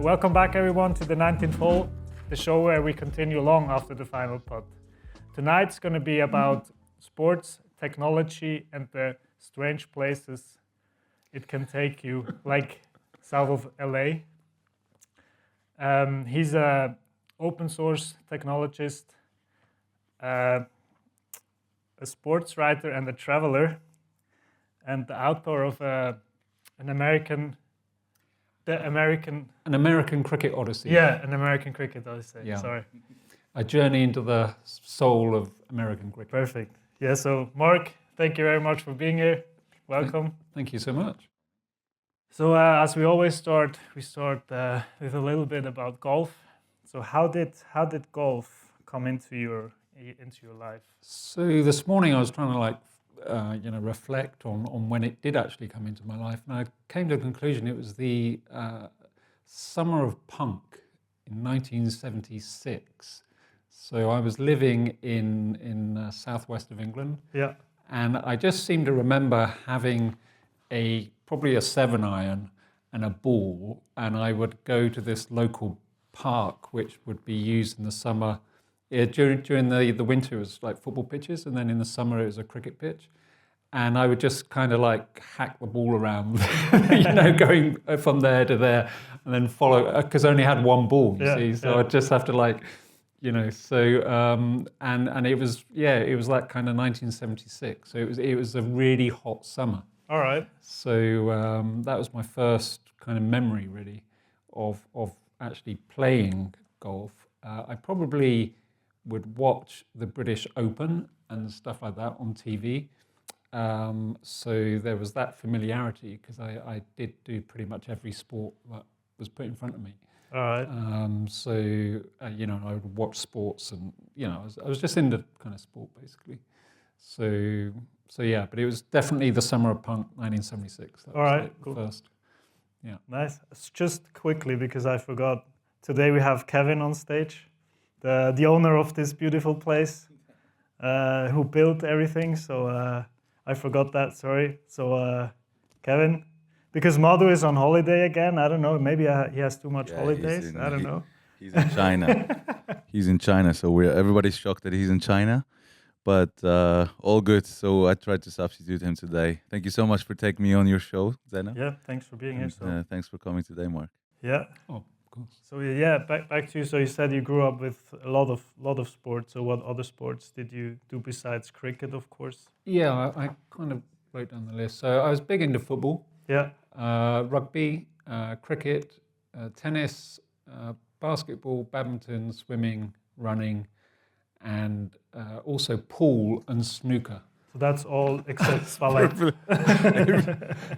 Welcome back everyone to the 19th hole, the show where we continue long after the final putt. Tonight's going to be about sports, technology, and the strange places it can take you, like south of LA. He's an open source technologist, a sports writer and a traveler, and the author of An American Cricket Odyssey. Yeah, An American Cricket Odyssey. Yeah. Sorry. A journey into the soul of American cricket. Perfect. Yeah, so Mark, thank you very much for being here. Welcome. Thank you so much. So as we always start, we start with a little bit about golf. So how did golf come into your life? So this morning I was trying to reflect on when it did actually come into my life, and I came to the conclusion it was the summer of punk in 1976. So I was living in southwest of England. Yeah. And I just seem to remember having probably a 7-iron and a ball, and I would go to this local park which would be used in the summer. During the winter it was like football pitches, and then in the summer it was a cricket pitch. And I would just kind of like hack the ball around, going from there to there, and then follow, because I only had one ball, you see, so I'd just have to and it was that kind of 1976, so it was a really hot summer. All right. So that was my first kind of memory really of actually playing golf. I probably would watch the British Open and stuff like that on TV. So there was that familiarity because I did do pretty much every sport that was put in front of me. All right. I would watch sports, and I was just into kind of sport basically. So yeah, but it was definitely the summer of punk, 1976. That All was right, cool. First. Yeah. Nice. Just quickly, because I forgot. Today we have Kevin on stage, the owner of this beautiful place, who built everything. So I forgot that. Sorry. So Kevin. Because Madhu is on holiday again. I don't know. Maybe he has too much holidays. I don't know. He's in China. He's in China. So everybody's shocked that he's in China. But all good. So I tried to substitute him today. Thank you so much for taking me on your show, Zeno. Yeah, thanks for being here. So. Thanks for coming today, Mark. Yeah. Oh, of course. So yeah, back to you. So you said you grew up with a lot of sports. So what other sports did you do besides cricket, of course? Yeah, I kind of wrote down the list. So I was big into football. Yeah. Rugby, cricket, tennis, basketball, badminton, swimming, running, and also pool and snooker. So that's all except ballet.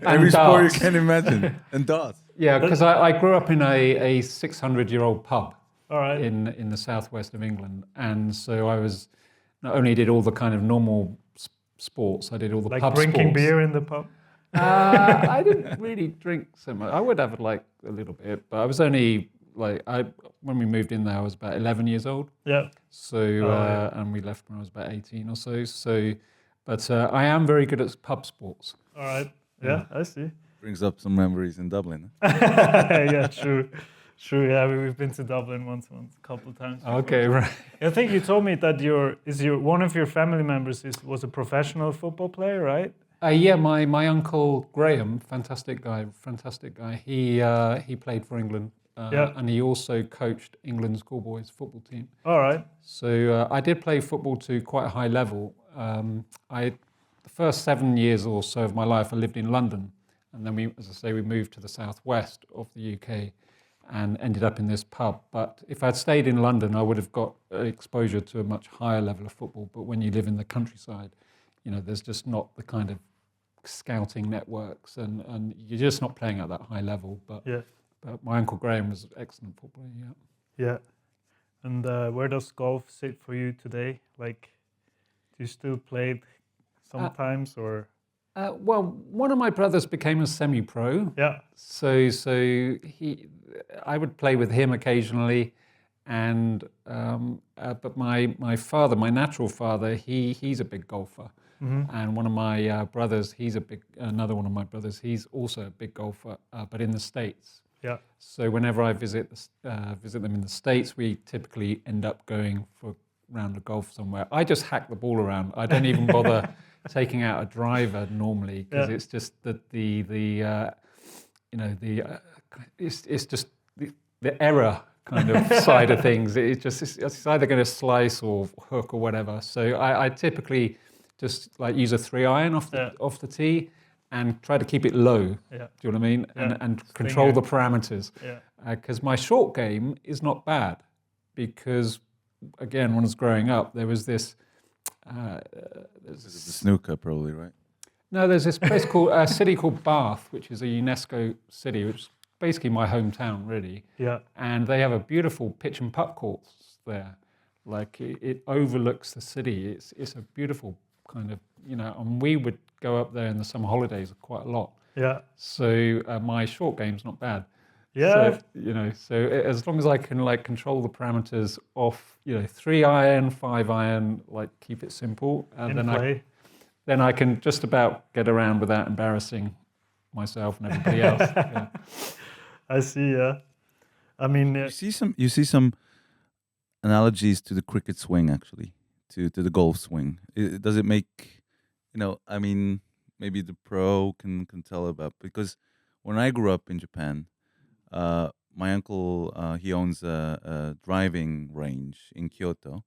Every sport you can imagine. And darts. Yeah, because I grew up in a 600-year-old pub. All right. In the southwest of England, and so I was not only did all the kind of normal sports, I did all the like pub drinking sports. beer in the pub. I didn't really drink so much. I would have like a little bit, but I was only when we moved in there, I was about 11 years old. Yeah. So and we left when I was about 18 or so. So, but I am very good at pub sports. All right. Yeah, I see. Brings up some memories in Dublin. Yeah, true. Yeah, we've been to Dublin once, a couple of times. Before. Okay, right. I think you told me that one of your family members was a professional football player, right? Yeah, my uncle Graham, fantastic guy. He played for England, and he also coached England's schoolboys football team. All right. So I did play football to quite a high level. The first 7 years or so of my life, I lived in London, and then we moved to the southwest of the UK, and ended up in this pub. But if I'd stayed in London, I would have got exposure to a much higher level of football. But when you live in the countryside, there's just not the kind of scouting networks, and you're just not playing at that high level. But my Uncle Graham was an excellent footballer, Yeah. And where does golf sit for you today? Like, do you still play it sometimes, or? Well, one of my brothers became a semi-pro. Yeah. So I would play with him occasionally, and but my father, my natural father, he's a big golfer. Mm-hmm. And one of my brothers, another one of my brothers, he's also a big golfer, but in the States. Yeah. So whenever I visit them in the States, we typically end up going for a round of golf somewhere. I just hack the ball around. I don't even bother taking out a driver normally because Yeah. it's just that it's just the error kind of side of things. It's either going to slice or hook or whatever. So I typically just like use a 3-iron off the tee and try to keep it low. Yeah. Do you know what I mean? Yeah. And control Stinger. the parameters. Yeah. Because my short game is not bad because, again, when I was growing up, there was this... This is the snooker, probably, right? No, there's this place called a city called Bath, which is a UNESCO city, which is basically my hometown, really. Yeah. And they have a beautiful pitch and putt course there. Like it overlooks the city. It's a beautiful kind of, and we would go up there in the summer holidays quite a lot. Yeah. So my short game's not bad. Yeah. So as long as I can like control the parameters off, 3-iron, 5-iron, like keep it simple, and then I can just about get around without embarrassing myself and everybody else. Yeah. I see. Yeah. I mean, You see some analogies to the cricket swing, actually, to the golf swing. Does it make, I mean, maybe the pro can tell about, because when I grew up in Japan, my uncle, he owns a driving range in Kyoto.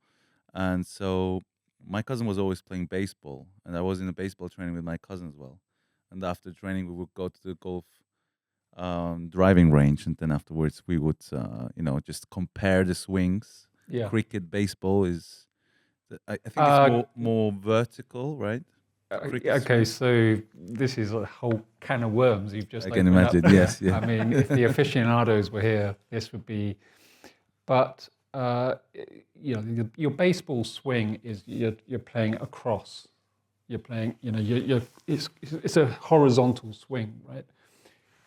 And so my cousin was always playing baseball, and I was in a baseball training with my cousin as well. And after training, we would go to the golf driving range, and then afterwards we would, just compare the swings. Yeah. Cricket, baseball is, I think it's more vertical, right? Okay, so this is a whole can of worms you've just. I can imagine. Yes, yeah. I mean, if the aficionados were here, this would be. But your baseball swing is you're playing across. You're playing. It's a horizontal swing, right?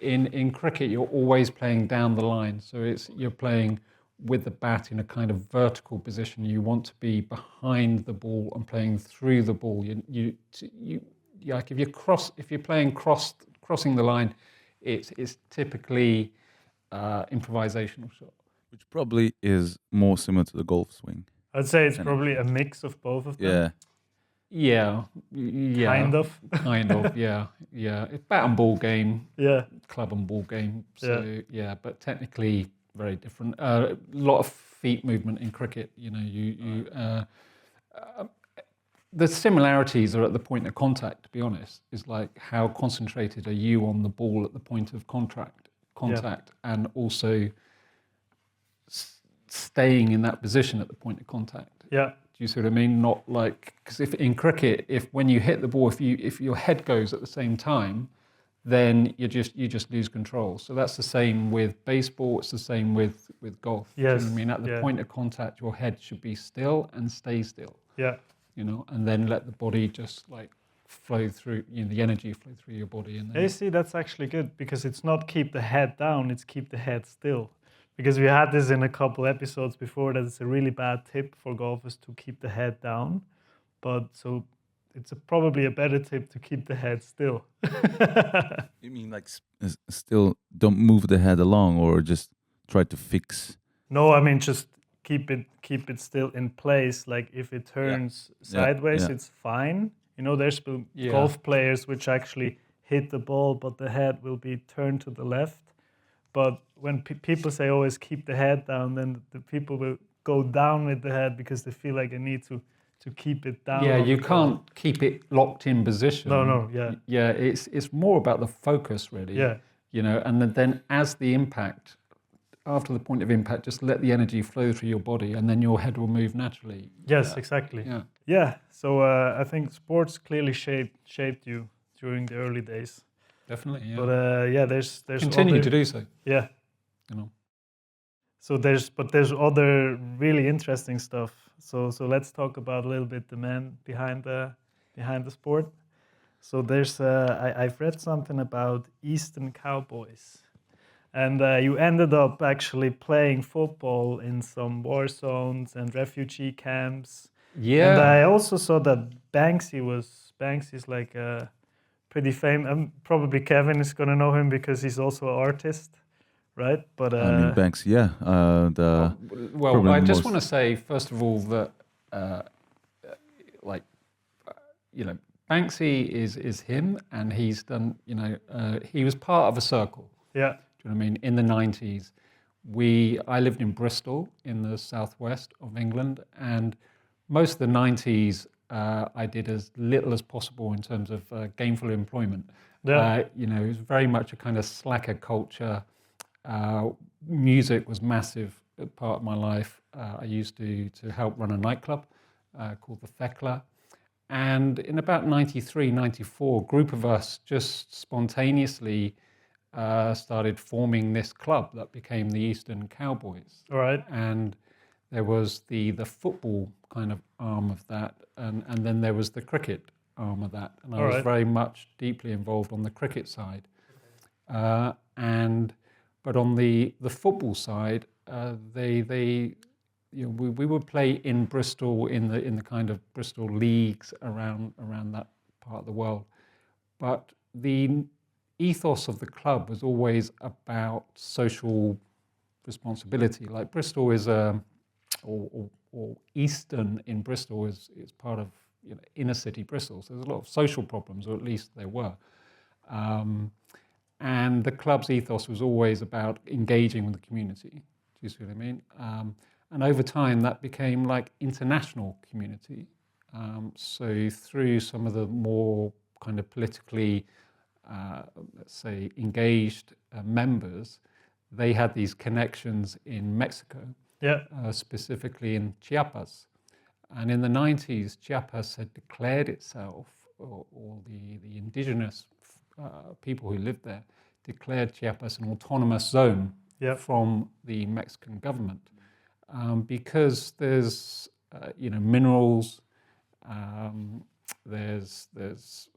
In cricket, you're always playing down the line, so you're playing with the bat in a kind of vertical position. You want to be behind the ball and playing through the ball. You like if you're playing crossing the line, it's typically improvisational shot, which probably is more similar to the golf swing. I'd say it's probably a mix of both of them. Yeah. Kind of. Yeah. It's bat and ball game. Yeah. Club and ball game. So but technically very different. A lot of feet movement in cricket. The similarities are at the point of contact. To be honest, is like how concentrated are you on the ball at the point of contact, and also staying in that position at the point of contact. Yeah. Do you see what I mean? Not like, because if in cricket, when you hit the ball, if your head goes at the same time, then you just lose control. So that's the same with baseball. It's the same with golf. Yes. Do you know what I mean? At the point of contact, your head should be still and stay still. Yeah. And then let the body just like flow through. The energy flow through your body. And then You see, that's actually good because it's not keep the head down; it's keep the head still. Because we had this in a couple episodes before that it's a really bad tip for golfers to keep the head down, but so it's probably a better tip to keep the head still. You mean like still don't move the head along, or just try to fix? No, I mean just keep it still in place. Like if it turns sideways, it's fine. There's golf players which actually hit the ball, but the head will be turned to the left. But when people say always keep the head down, then the people will go down with the head because they feel like they need to keep it down. Yeah, you can't keep it locked in position. No, Yeah, it's more about the focus, really. Yeah. And then as the impact, after the point of impact, just let the energy flow through your body and then your head will move naturally. Yes, exactly. Yeah. Yeah, so I think sports clearly shaped you during the early days. Definitely, yeah. But there's continue to do so. Yeah. So there's other really interesting stuff. So let's talk about a little bit the man behind the sport. So there's I've read something about Eastern Cowboys, and you ended up actually playing football in some war zones and refugee camps. Yeah. And I also saw that Banksy's like a pretty famous. Probably Kevin is gonna know him because he's also an artist, right? But I mean, Banks, yeah. The Well, probably I just most- want to say, first of all, that like Banksy is him, and he's done. He was part of a circle. yeah, Do you know what I mean? In the 90s, I lived in Bristol in the southwest of England, and most of the 90s I did as little as possible in terms of gainful employment. Yeah. It was very much a kind of slacker culture. Music was massive part of my life. I used to help run a nightclub called the Thekla. And in about 93, 94, a group of us just spontaneously started forming this club that became the Eastern Cowboys. all right, And there was the football kind of arm of that, and then there was the cricket arm of that. And I All was right. very much deeply involved on the cricket side. But on the football side, we would play in Bristol in the kind of Bristol leagues around that part of the world. But the ethos of the club was always about social responsibility. Like Bristol is or Eastern in Bristol is part of inner city Bristol. So there's a lot of social problems, or at least there were. And the club's ethos was always about engaging with the community. Do you see what I mean? And over time, that became like international community. So through some of the more kind of politically, let's say, engaged members, they had these connections in Mexico, yeah, specifically in Chiapas. And in the 90s, Chiapas had declared itself, or the indigenous people who lived there, declared Chiapas an autonomous zone Yep. from the Mexican government. Because there's minerals, there's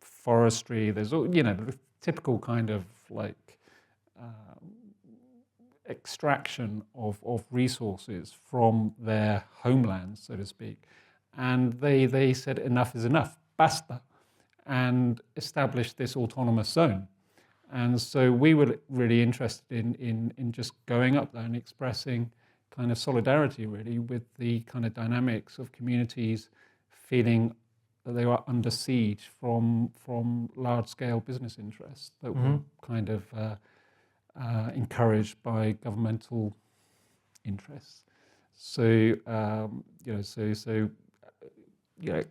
forestry, there's all the typical kind of like extraction of resources from their homelands, so to speak, and they said enough is enough, basta, and established this autonomous zone. And so we were really interested in just going up there and expressing kind of solidarity, really, with the kind of dynamics of communities feeling that they were under siege from large-scale business interests that were kind of encouraged by governmental interests. So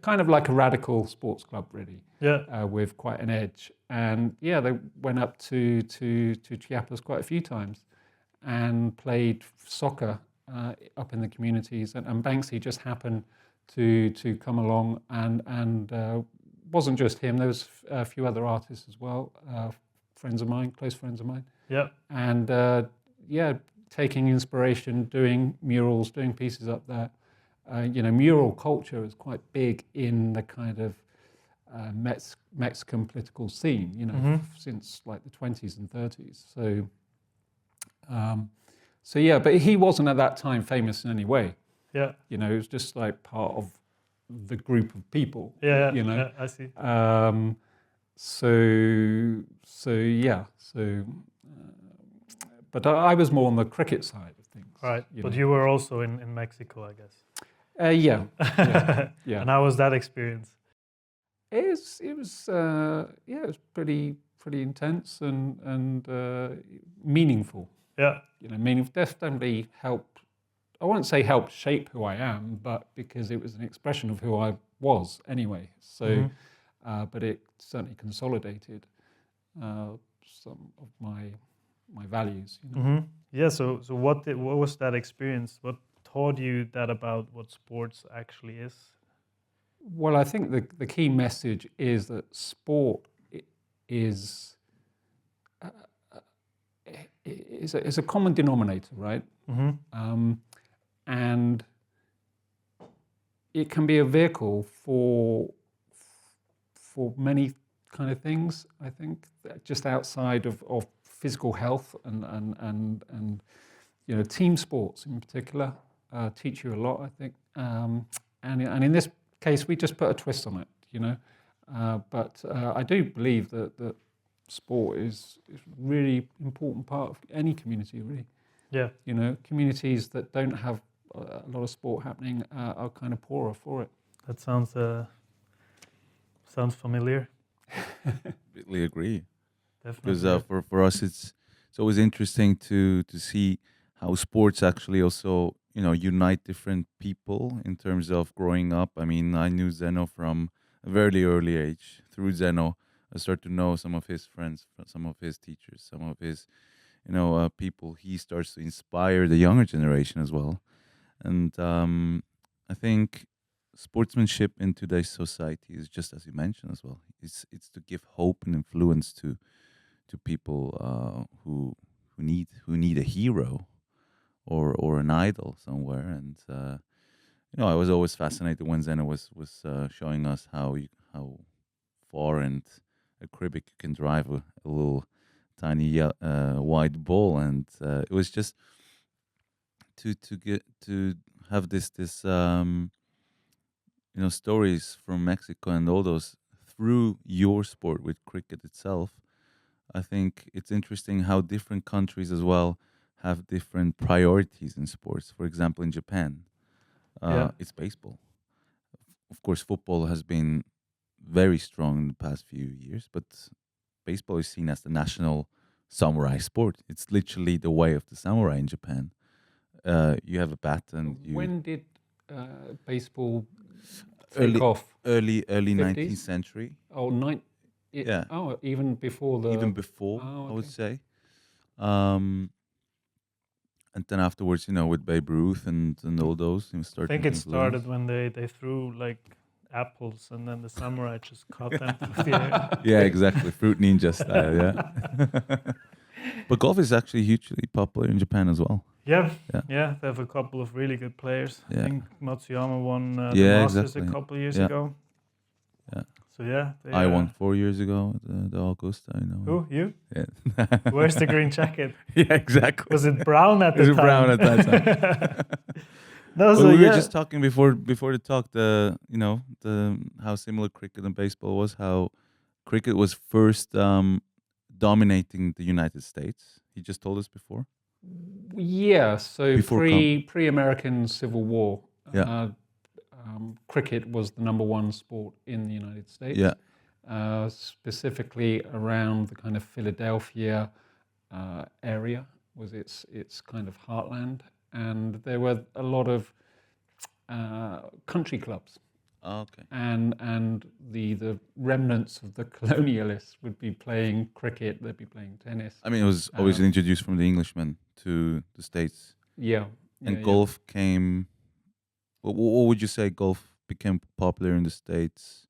kind of like a radical sports club, really. Yeah. With quite an edge. And yeah, they went up to Chiapas quite a few times and played soccer up in the communities. And Banksy just happened to come along, and wasn't just him. There was a few other artists as well, friends of mine, close friends of mine. Yeah. And taking inspiration, doing murals, doing pieces up there. Mural culture is quite big in the kind of Mexican political scene, since like the 20s and 30s. So yeah, but he wasn't at that time famous in any way. Yeah. It was just like part of the group of people. Yeah. Yeah, I see. But I was more on the cricket side of things. Right. But you were also in Mexico, I guess. Yeah. And how was that experience? It was pretty intense and meaningful. Yeah. Meaningful. Definitely helped. I wouldn't say helped shape who I am, but because it was an expression of who I was anyway. So, but it certainly consolidated some of my values. Yeah. So what was that experience? What taught you that about what sports actually is? Well, I think the key message is that sport is a common denominator, right? And it can be a vehicle for many kind of things. I think just outside of physical health and team sports in particular teach you a lot, I think. And in this case, we just put a twist on it, But I do believe that sport is really important part of any community, really. Yeah. You know, communities that don't have a lot of sport happening are kind of poorer for it. That sounds familiar. Completely agree. Definitely. Because for us, it's always interesting to see how sports actually also unite different people in terms of growing up. I mean, I knew Zeno from a very early age. Through Zeno, I started to know some of his friends, some of his teachers, some of his people. He starts to inspire the younger generation as well, and I think sportsmanship in today's society is just as you mentioned as well. It's to give hope and influence to people who need a hero or an idol somewhere. And I was always fascinated when Zeno was showing us how far and a cribbage can drive a little tiny white ball, and it was just to have this stories from Mexico and all those through your sport with cricket itself. I think it's interesting how different countries as well have different priorities in sports. For example, in Japan, it's baseball. Of course, football has been very strong in the past few years, but baseball is seen as the national samurai sport. It's literally the way of the samurai in Japan. You have a bat, and When did baseball take off? Early 50s? 19th century. Oh, Yeah. Oh, even before the. Even before, Oh, I would okay. say. And then afterwards, with Babe Ruth and all those, I started. think it started when they threw like apples, and then the samurai just caught them through the air. Yeah, exactly, Fruit Ninja style. Yeah. But golf is actually hugely popular in Japan as well. Yeah, Yeah. yeah, they have a couple of really good players. Yeah. I think Matsuyama won the Yeah, Masters exactly. a couple of years Yeah. ago. Yeah. So yeah, I won 4 years ago at the Augusta. I know. Who, you? Yeah. Where's the green jacket? Yeah, exactly. Was it brown at the Is it time? brown at that time? No, Well, so we yeah. were just talking before the talk, the how similar cricket and baseball was, how cricket was first dominating the United States. He just told us before. Yeah, so Before pre-American Civil War, Yeah. Cricket was the number one sport in the United States. Yeah. Specifically around the kind of Philadelphia area was its kind of heartland, and there were a lot of country clubs. Oh, okay. And the remnants of the colonialists would be playing cricket, they'd be playing tennis. I mean, it was obviously introduced from the Englishmen to the States. Yeah. And golf came. What would you say golf became popular in the States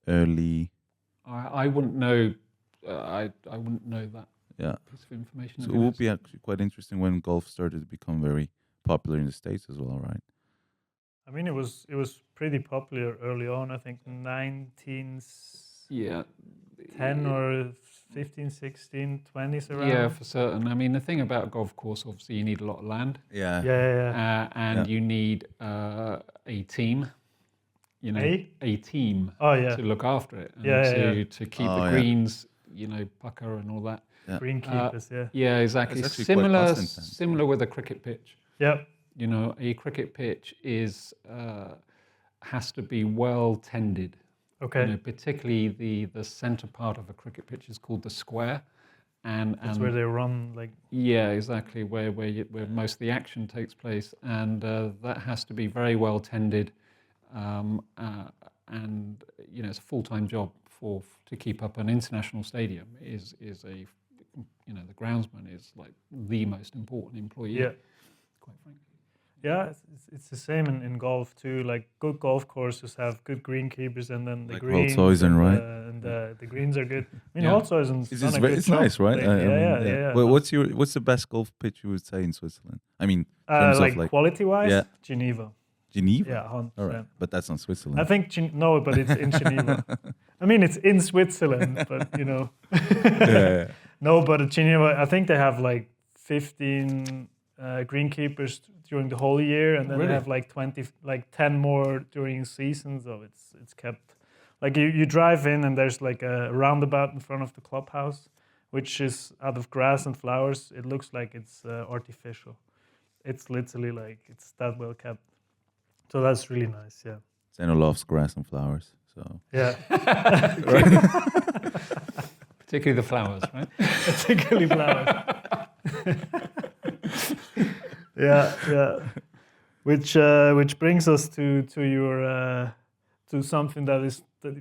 early? I wouldn't know. I wouldn't know that piece of information. So it would be actually quite interesting when golf started to become very popular in the States as well, right? I mean, it was pretty popular early on. I think 1910 or 15, 16, 20s around. Yeah, for certain. I mean, the thing about a golf course, obviously, you need a lot of land. Yeah. And you need a team. A team to look after it and to keep the greens, pucker and all that. Yeah. Greenkeepers, Yeah, exactly. It's actually quite cost-intensive. Similar with a cricket pitch. Yep. A cricket pitch has to be well tended. Okay. Particularly the center part of a cricket pitch is called the square, and that's where they run like. Yeah, exactly. Where most of the action takes place, and that has to be very well tended, and it's a full-time job to keep up an international stadium. Is a the groundsman is like the most important employee. Yeah. Quite frankly. Yeah, it's the same in golf too. Like good golf courses have good greenkeepers, and then the Like greens. Holzhausen, right? And the greens are good. I mean, Holzhausen's done a good it's job. nice, right? Yeah. Well, what's the best golf pitch you would say in Switzerland? I mean, in terms like of quality-wise, Geneva. Geneva. Yeah, 100%. All right, but that's not Switzerland. I think no, but it's in Geneva. I mean, it's in Switzerland, but Yeah. No, but at Geneva, I think they have like 15 greenkeepers during the whole year, and then Really? they have like 10 more during season. So it's kept like you drive in and there's like a roundabout in front of the clubhouse, which is out of grass and flowers. It looks like it's artificial. It's literally like it's that well kept. So that's really nice. Yeah. Zeno loves grass and flowers, so Yeah. Particularly the flowers, right? Particularly flowers. Yeah. Which brings us to your to something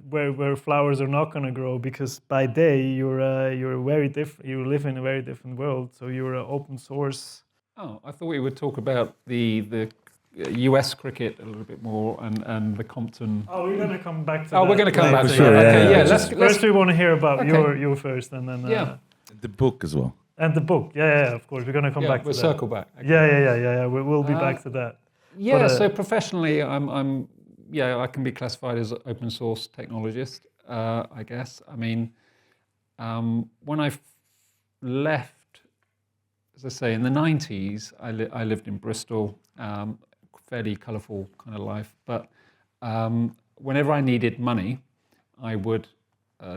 where flowers are not going to grow, because by day you're very different. You live in a very different world. So you're open source. Oh, I thought we would talk about the US cricket a little bit more and the Compton. Oh, we're going to come back to. Oh, we're going to come back to sure, that. yeah, Okay, yeah. yeah. Let's First, we want to hear about Okay. you first, and then Yeah. the book as well. and the book. Yeah. Of course, we're going to come back to we'll that. circle back. Okay. Yeah. We'll be back to that. Yeah, But, so professionally, I can be classified as an open source technologist, I guess. I mean, when I left, as I say, in the 90s, I lived in Bristol, fairly colourful kind of life. But whenever I needed money, I would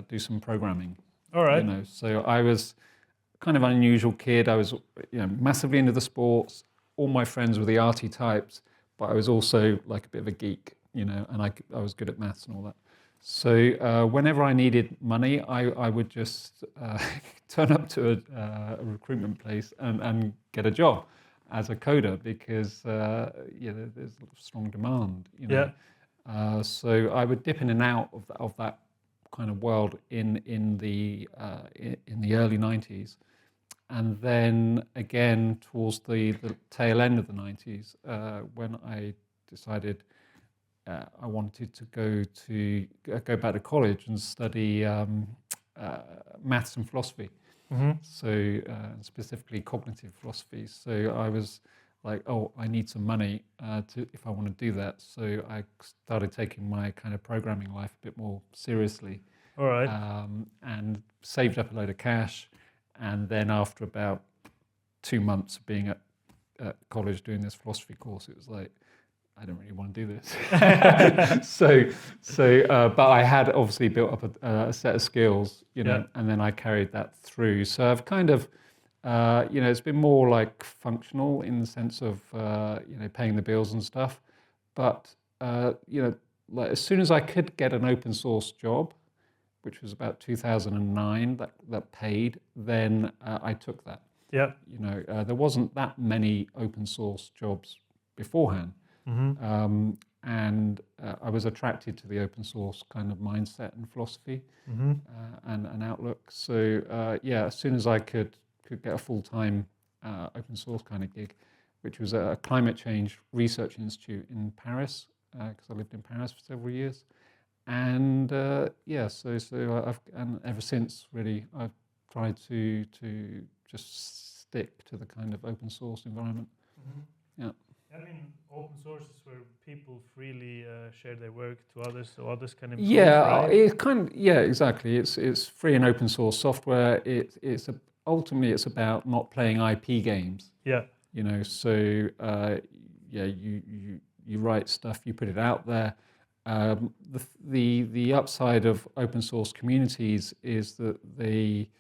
do some programming. All right. So I was kind of an unusual kid. I was massively into the sports. All my friends were the arty types, but I was also like a bit of a geek, and I was good at maths and all that. So whenever I needed money, I would just turn up to a recruitment place and get a job as a coder, because there's strong demand. So I would dip in and out of that kind of world in the early 90s. And then again towards the tail end of the 90s, when I decided I wanted to go back to college and study maths and philosophy. Mm-hmm. So specifically cognitive philosophy. So I was like, oh, I need some money if I want to do that. So I started taking my kind of programming life a bit more seriously. All right. And saved up a load of cash. And then after about 2 months of being at college doing this philosophy course, it was like, I don't really want to do this. But I had obviously built up a set of skills, and then I carried that through. So I've kind of, it's been more like functional in the sense of, paying the bills and stuff. But, like as soon as I could get an open source job, which was about 2009, that paid, then I took that. Yeah. There wasn't that many open source jobs beforehand. Mm-hmm. And I was attracted to the open source kind of mindset and philosophy and outlook. So as soon as I could get a full-time open source kind of gig, which was a climate change research institute in Paris, because I lived in Paris for several years. And and ever since really I've tried to just stick to the kind of open source environment. Mm-hmm. Yeah. I mean, open source is where people freely share their work to others, so others can improve. Yeah, right? Exactly. It's free and open source software. Ultimately it's about not playing IP games. Yeah. So you write stuff, you put it out there. The upside of open source communities is that they,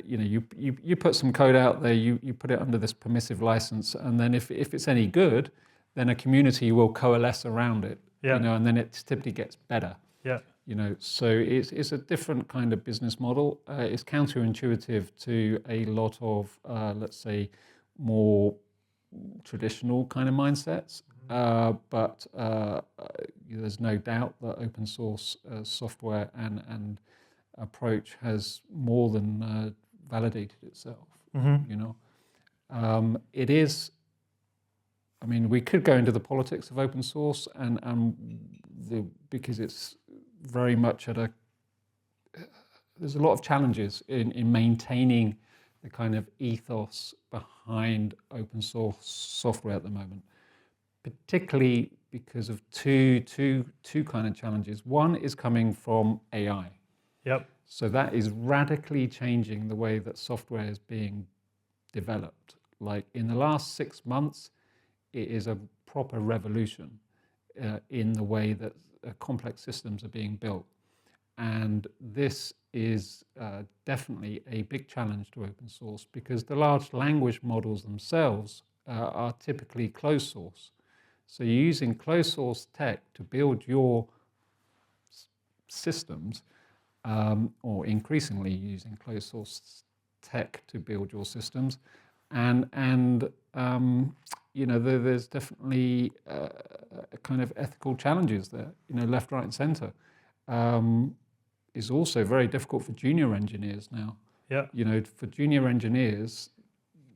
you put some code out there, you put it under this permissive license, and then if it's any good, then a community will coalesce around it. Yeah. And then it typically gets better. Yeah. So it's a different kind of business model. It's counterintuitive to a lot of let's say more traditional kind of mindsets. But there's no doubt that open source software and approach has more than validated itself. Mm-hmm. It is. I mean, we could go into the politics of open source, because it's very much there's a lot of challenges in maintaining the kind of ethos behind open source software at the moment. Particularly because of two kind of challenges. One is coming from AI. Yep. So that is radically changing the way that software is being developed. Like in the last 6 months, it is a proper revolution in the way that complex systems are being built. And this is definitely a big challenge to open source, because the large language models themselves are typically closed source. So you're using closed source tech to build your systems, or increasingly using closed source tech to build your systems, and there's definitely kind of ethical challenges there. Left, right, and centre. Is also very difficult for junior engineers now. Yeah. For junior engineers,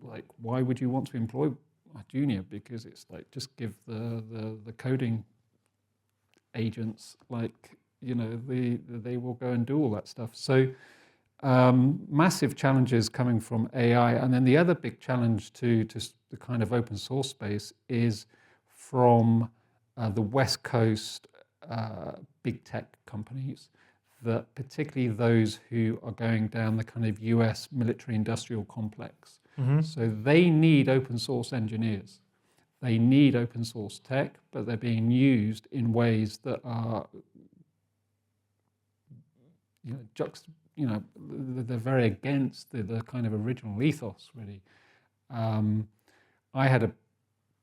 like, why would you want to employ a junior? Because it's like, just give the coding agents, like, they will go and do all that stuff. So massive challenges coming from AI. And then the other big challenge to the kind of open source space is from the West Coast big tech companies, that particularly those who are going down the kind of US military industrial complex. Mm-hmm. So they need open source engineers. They need open source tech, but they're being used in ways that are, they're very against the kind of original ethos, really. I had a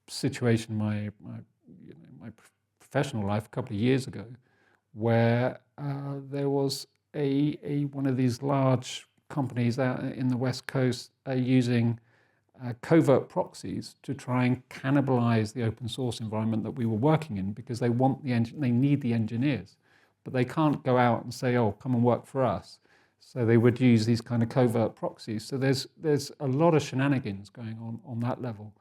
situation in my professional life a couple of years ago, where there was one of these large companies out in the West Coast using covert proxies to try and cannibalize the open source environment that we were working in, because they need the engineers, but they can't go out and say, "Oh, come and work for us." So they would use these kind of covert proxies. So there's a lot of shenanigans going on that level.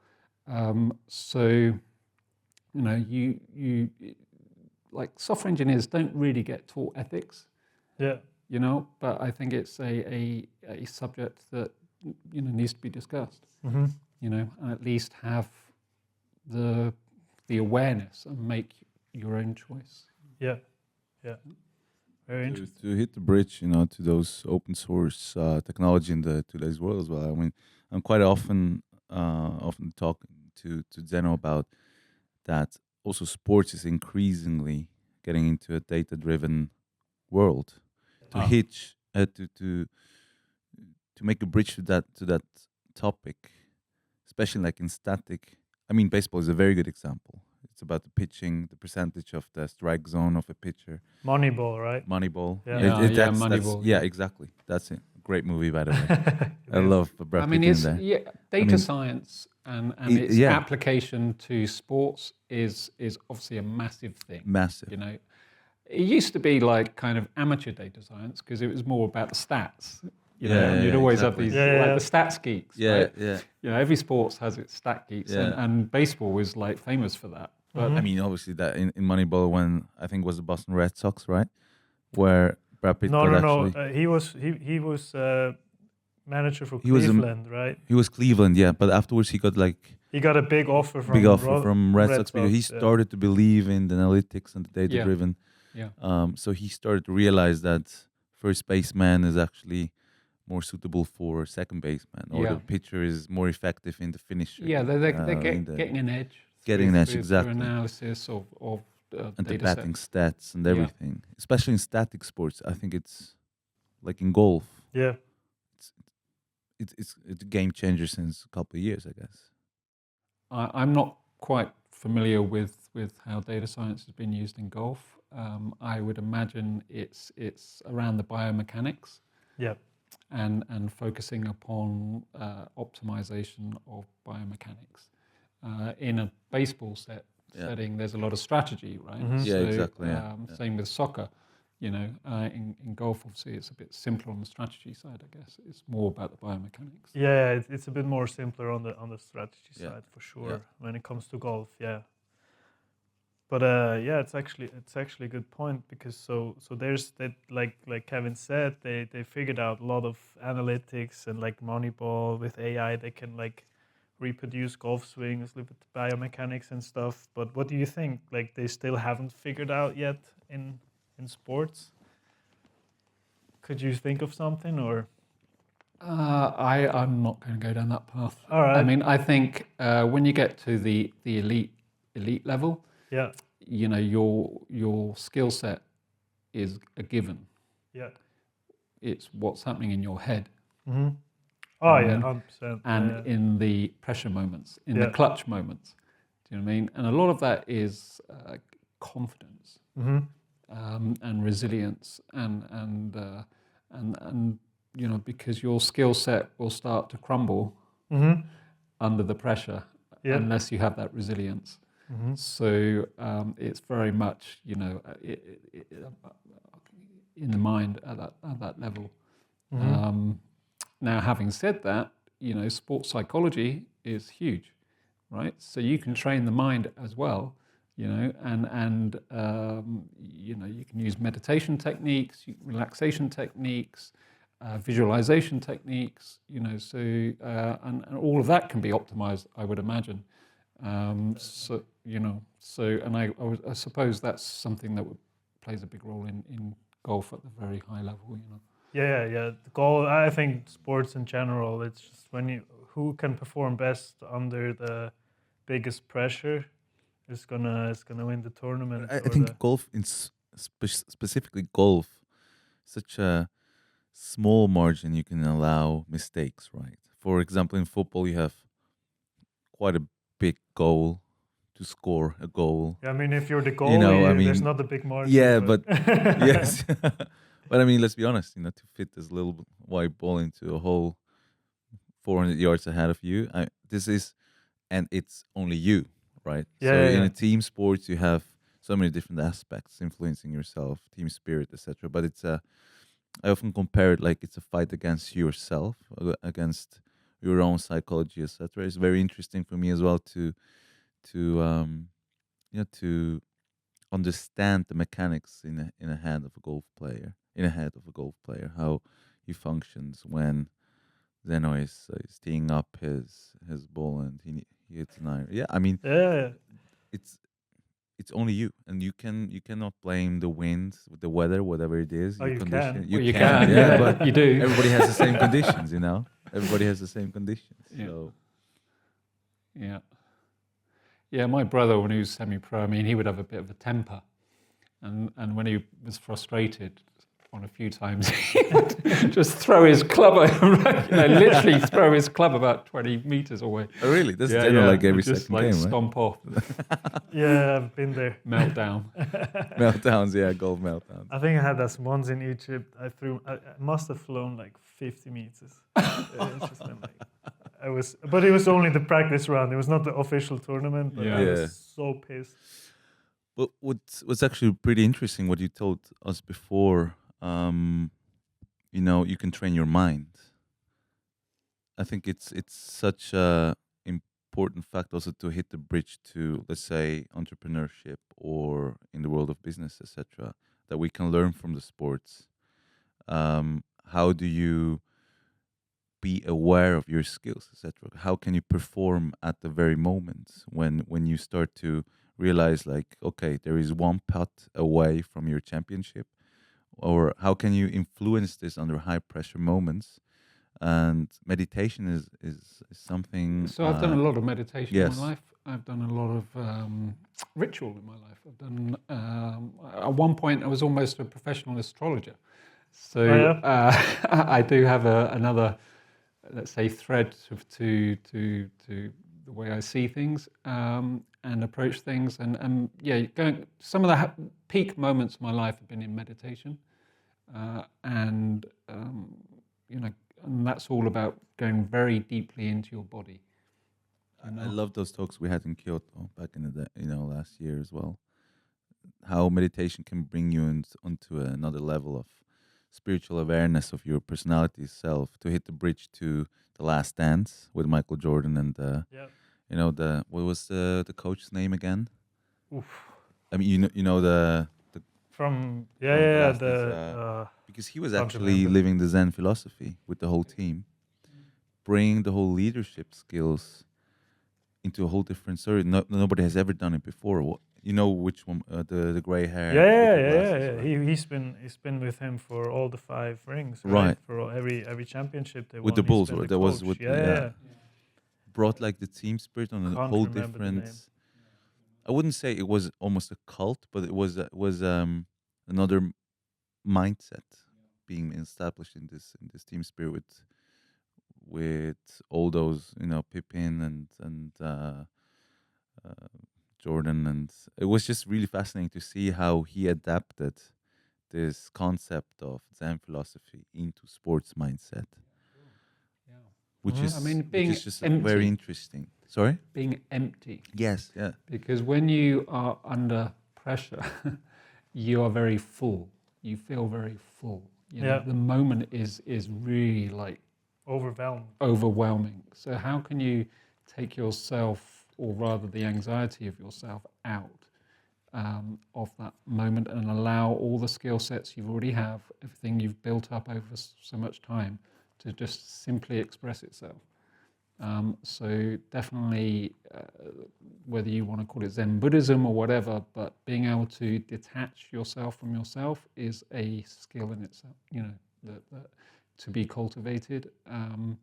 You like, software engineers don't really get taught ethics. Yeah. But I think it's a subject that needs to be discussed. Mm-hmm. And at least have the awareness and make your own choice. Yeah. Yeah. Very interesting. To hit the bridge, to those open source technology in the today's world as well. I mean, I'm quite often talking to Zeno about that. Also, sports is increasingly getting into a data-driven world. To make a bridge to that topic, especially like in static. I mean, baseball is a very good example. It's about the pitching, the percentage of the strike zone of a pitcher. Moneyball, right? Moneyball. Yeah. Moneyball. Yeah, exactly. That's it. Great movie, by the way. I love Brad Pitt in there. Data science and its application to sports is obviously a massive thing. Massive. It used to be like kind of amateur data science, because it was more about the stats. And you'd always have these like the stats geeks. Right? Every sports has its stat geeks, and baseball was like famous for that. But I mean, obviously that in Moneyball, when I think it was the Boston Red Sox, right, where Brad Pitt he was manager for Cleveland, right? He was Cleveland, yeah, but afterwards he got a big offer from Red Sox because he started to believe in the analytics and the data driven. So he started to realize that first baseman is actually more suitable for second baseman, or the pitcher is more effective in the finisher. Yeah, they're getting an edge. Exactly. Through analysis of and the batting stats and everything, especially in static sports. I think it's like in golf. Yeah, it's a game changer since a couple of years, I guess. I'm not quite familiar with how data science has been used in golf. I would imagine it's around the biomechanics. Yeah. And focusing upon optimization of biomechanics. In a baseball setting, there's a lot of strategy, right? Mm-hmm. Yeah, exactly. Same with soccer. In golf, obviously, it's a bit simpler on the strategy side, I guess. It's more about the biomechanics. Yeah, it's a bit more simpler on the strategy side, for sure, when it comes to golf. Yeah. But it's actually a good point, because so there's that, like Kevin said, they figured out a lot of analytics, and like Moneyball with AI, they can like reproduce golf swings with biomechanics and stuff. But what do you think? Like, they still haven't figured out yet in sports? Could you think of something, or? I'm not going to go down that path. All right. I mean, I think when you get to the elite level, your skill set is a given. Yeah. It's what's happening in your head. Mm-hmm. Oh You know yeah, what I mean? 100%. And in the pressure moments, in Yeah. the clutch moments. Do you know what I mean? And a lot of that is confidence and resilience, and because your skill set will start to crumble under the pressure unless you have that resilience. So it's very much in the mind at that level. Now, having said that, sports psychology is huge, right? So you can train the mind as well, and you can use meditation techniques, relaxation techniques, visualization techniques, so and all of that can be optimized, I would imagine. I suppose that's something that plays a big role in golf at the very high level, Yeah. The goal, I think, sports in general, it's just who can perform best under the biggest pressure is gonna win the tournament. I think golf, specifically golf, such a small margin you can allow mistakes, right? For example, in football, you have quite a big goal to score a goal. Yeah, I mean, if you're the goalie, there's not a big margin. Yeah, but yes. But I mean, let's be honest, to fit this little white ball into a hole 400 yards ahead of you, and it's only you, right? Yeah, so yeah, in yeah. a team sports, you have so many different aspects influencing yourself, team spirit, etc. But I often compare it like it's a fight against yourself, against your own psychology, etc. It's very interesting for me as well to understand the mechanics in a head of a golf player, how he functions when Zeno is teeing up his ball and he hits an iron. Yeah, I mean, it's only you, and you cannot blame the wind, the weather, whatever it is. Oh, you condition. can. You can, yeah, but you do. Everybody has the same conditions, Everybody has the same conditions. Yeah. So Yeah, my brother, when he was semi-pro, I mean, he would have a bit of a temper, and when he was frustrated on a few times, he would just throw his club, literally throw his club about 20 meters away. Oh, really? That's general, like every just second game, right? Stomp off. Yeah, I've been there. Meltdown. Meltdowns, yeah, golf meltdowns. I think I had that once in Egypt. I must have flown like 50 meters. It's just been but it was only the practice round. It was not the official tournament. But I was so pissed. But what's actually pretty interesting, what you told us before, you can train your mind. I think it's such a important fact also to hit the bridge to, let's say, entrepreneurship or in the world of business, etc., that we can learn from the sports. How do you be aware of your skills, etc.? How can you perform at the very moment when you start to realize, like, okay, there is one putt away from your championship? Or how can you influence this under high pressure moments? And meditation is something. So I've done a lot of meditation yes. in my life. I've done a lot of ritual in my life. I've done at one point I was almost a professional astrologer. So I do have another, let's say, thread to the way I see things and approach things. And some of the peak moments of my life have been in meditation, and that's all about going very deeply into your body. I love those talks we had in Kyoto back in the day, last year as well. How meditation can bring you onto another level of spiritual awareness of your personality self, to hit the bridge to The Last Dance with Michael Jordan and what was the coach's name again? Oof. I mean, the from because he was actually living the Zen philosophy with the whole team, bringing the whole leadership skills into a whole different story. Nobody has ever done it before. Which one? The gray hair. Yeah. Right? He's been with him for all the 5 rings, right? For every championship they won. With the Bulls, that was with yeah. Brought like the team spirit on a whole different. I wouldn't say it was almost a cult, but it was another mindset being established in this team spirit with all those, you know, Pippin and uh, Jordan, and it was just really fascinating to see how he adapted this concept of Zen philosophy into sports mindset, Yeah. which Mhm. is I mean, which being is just empty. very interesting. Sorry. Being empty. Yes. Yeah. Because when you are under pressure, you are very full. You feel very full. You know, Yeah. the moment is really like Overwhelmed. overwhelming. So how can you take yourself, or rather the anxiety of yourself, out of that moment and allow all the skill sets you already have, everything you've built up over so much time, to just simply express itself? So definitely, whether you want to call it Zen Buddhism or whatever, but being able to detach yourself from yourself is a skill in itself, you know, that to be cultivated. And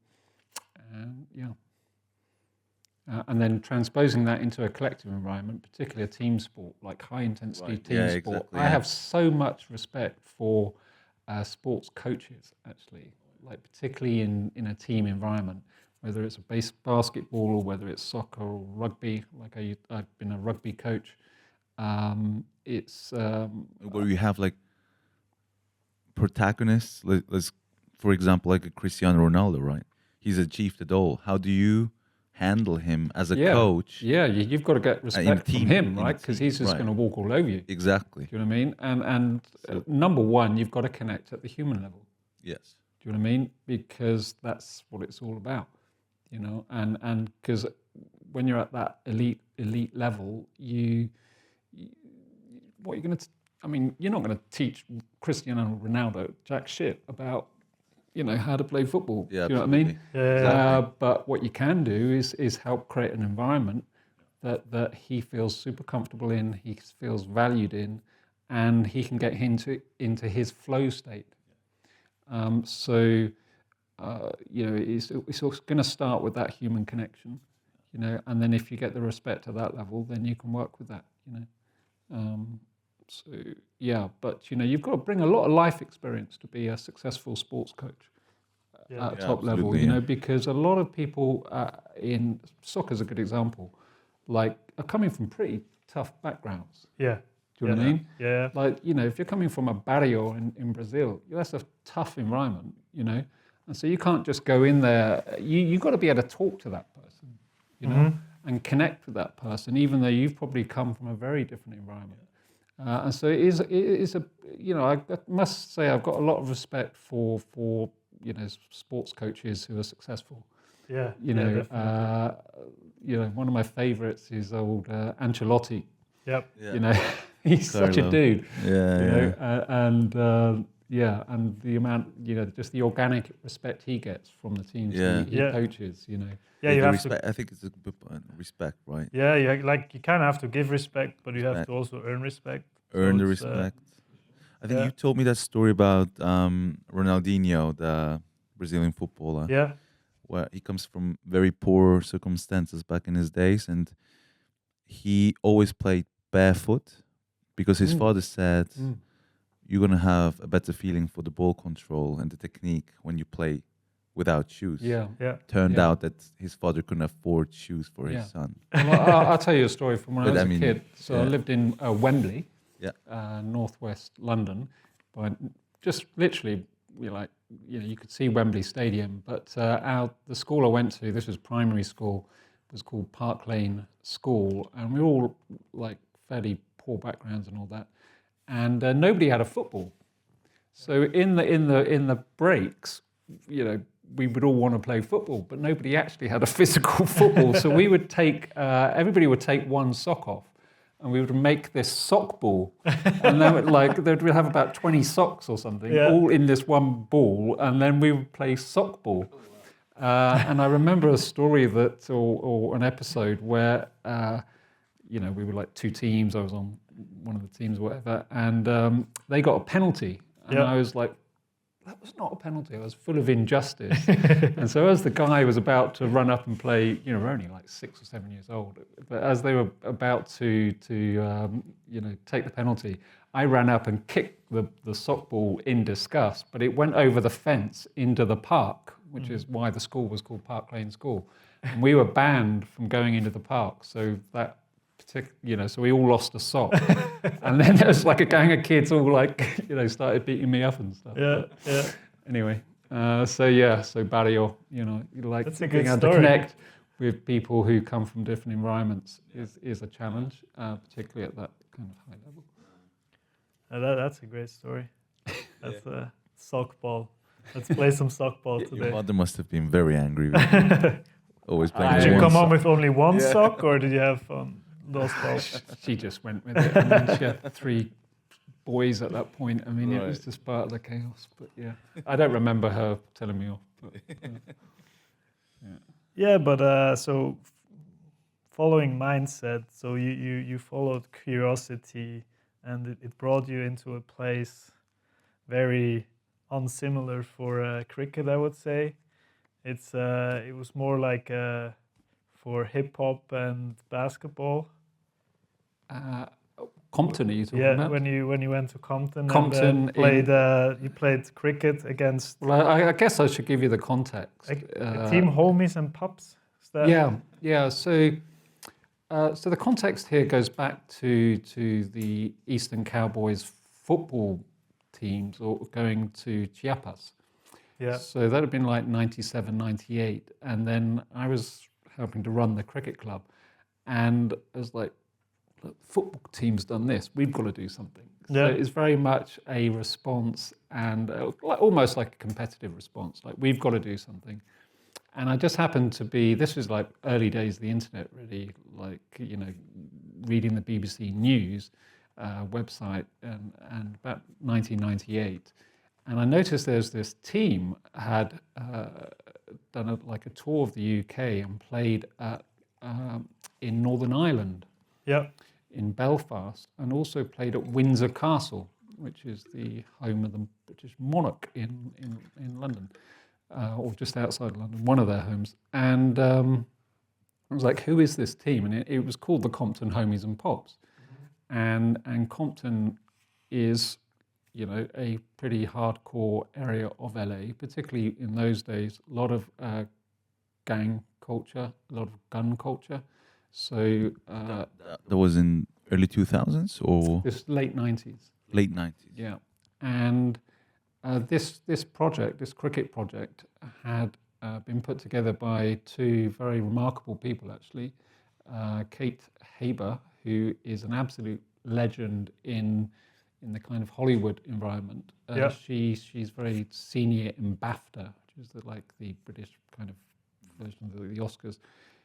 yeah. And then transposing that into a collective environment, particularly a team sport, like high intensity Right. team Yeah, sport. exactly, I yeah. have so much respect for sports coaches, actually, like particularly in a team environment, whether it's a basketball or whether it's soccer or rugby. Like I've been a rugby coach. It's Where you have like protagonists, let's for example, like a Cristiano Ronaldo, right? He's achieved it all. How do you handle him as a coach yeah, you've got to get in a respect from team? him, In a right? Because team, he's just right? going to walk all over you. Exactly. Do you know what I mean? And So- number one, you've got to connect at the human level. Yes. Do you know what I mean? Because that's what it's all about, you know. And because when you're at that elite level, what you're going to, I mean, you're not going to teach Cristiano Ronaldo jack shit about, you know, how to play football. Yeah. Do you know what I mean? Yeah. Exactly. But what you can do is help create an environment that he feels super comfortable in, he feels valued in, and he can get into his flow state. So, you know, it's going to start with that human connection, you know, and then if you get the respect at that level, then you can work with that, you know. So, yeah, but, you know, you've got to bring a lot of life experience to be a successful sports coach Yeah. at Yeah, top level, absolutely, you know, yeah. because a lot of people in soccer is a good example, like are coming from pretty tough backgrounds. Yeah. Do you know what I Yeah. mean? Yeah. Like, you know, if you're coming from a barrio in Brazil, that's a tough environment, you know, and so you can't just go in there. You've got to be able to talk to that person, you know, and connect with that person, even though you've probably come from a very different environment. And so it is a, you know, I must say I've got a lot of respect for you know, sports coaches who are successful. Yeah. You Yeah, know, definitely. you know, one of my favourites is old Ancelotti. Yep. Yeah. You know, he's such a Carlo. dude. Yeah. You Yeah. know, and yeah, and the amount, you know, just the organic respect he gets from the teams Yeah. he Yeah. coaches. You know, Yeah, you the have respect. to. I think it's a good point. Respect, right? Yeah, you kind of have to give respect, but you have Respect. to also earn respect. Earn So the it's, respect. I think yeah. you told me that story about Ronaldinho, the Brazilian footballer, Yeah. where he comes from very poor circumstances back in his days, and he always played barefoot because his father said you're gonna have a better feeling for the ball control and the technique when you play without shoes. yeah. Yeah. Turned Yeah. out that his father couldn't afford shoes for Yeah. his son. Well, I'll tell you a story from when I But was I a mean, kid. So I yeah. lived in Wembley, Yeah. northwest London, but just literally, you know, you could see Wembley Stadium. But the school I went to, this was primary school, was called Park Lane School, and we were all like fairly poor backgrounds and all that, and nobody had a football. So in the breaks, you know, we would all want to play football, but nobody actually had a physical football. So we would take, everybody would take one sock off, and we would make this sock ball, and then they'd have about 20 socks or something, Yeah. all in this one ball, and then we would play sock ball. And I remember a story or an episode where, you know, we were like two teams. I was on one of the teams or whatever, and they got a penalty, and Yeah. I was like, that was not a penalty. I was full of injustice. And so as the guy was about to run up and play, you know, we're only like 6 or 7 years old, but as they were about to you know, take the penalty, I ran up and kicked the sock ball in disgust, but it went over the fence into the park, which is why the school was called Park Lane School. And we were banned from going into the park. So that you know, so we all lost a sock. And then there was like a gang of kids all like, you know, started beating me up and stuff. Yeah, yeah. Anyway, so Barrio, you know, like That's a being good able story. to connect with people who come from different environments is a challenge, particularly at that kind of high level. That's a great story. That's a sock ball. Let's play some sock ball Your today. mother must have been very angry with you. Always playing Did with you one come home sock. with only one sock, or did you have those balls? She just went with it. I mean, she had 3 boys at that point. I mean, it was Right. just part of the chaos. But yeah, I don't remember her telling me off. But, Yeah, but so following mindset, so you followed curiosity, and it brought you into a place very unsimilar for cricket, I would say. It was more like for hip hop and basketball. Compton, are you talking Yeah, about? when you went to Compton, Compton and played you played cricket against Well, I guess I should give you the context. team homies and pups. Is that Yeah. So the context here goes back to the Eastern Cowboys football teams or going to Chiapas. Yeah. So that had been like 97, 98. And then I was helping to run the cricket club. And I was like, look, the football team's done this. We've got to do something. Yeah. So it's very much a response and almost like a competitive response. Like, we've got to do something. And I just happened to be, this was like early days of the internet, really, like, you know, reading the BBC News website and about 1998. And I noticed there's this team had done a tour of the UK and played at, in Northern Ireland, Yeah. in Belfast, and also played at Windsor Castle, which is the home of the British monarch in London, or just outside London, one of their homes. And I was like, who is this team? And it was called the Compton Homies and Pops. And Compton is, you know, a pretty hardcore area of LA, particularly in those days. A lot of gang culture, a lot of gun culture. So That was in early 2000s or this late 90s. late 90s. Yeah. And this project, this cricket project, had been put together by 2 very remarkable people, actually. Kate Haber, who is an absolute legend in the kind of Hollywood environment. Yeah. She's very senior in BAFTA, which is like the British kind of version of the Oscars.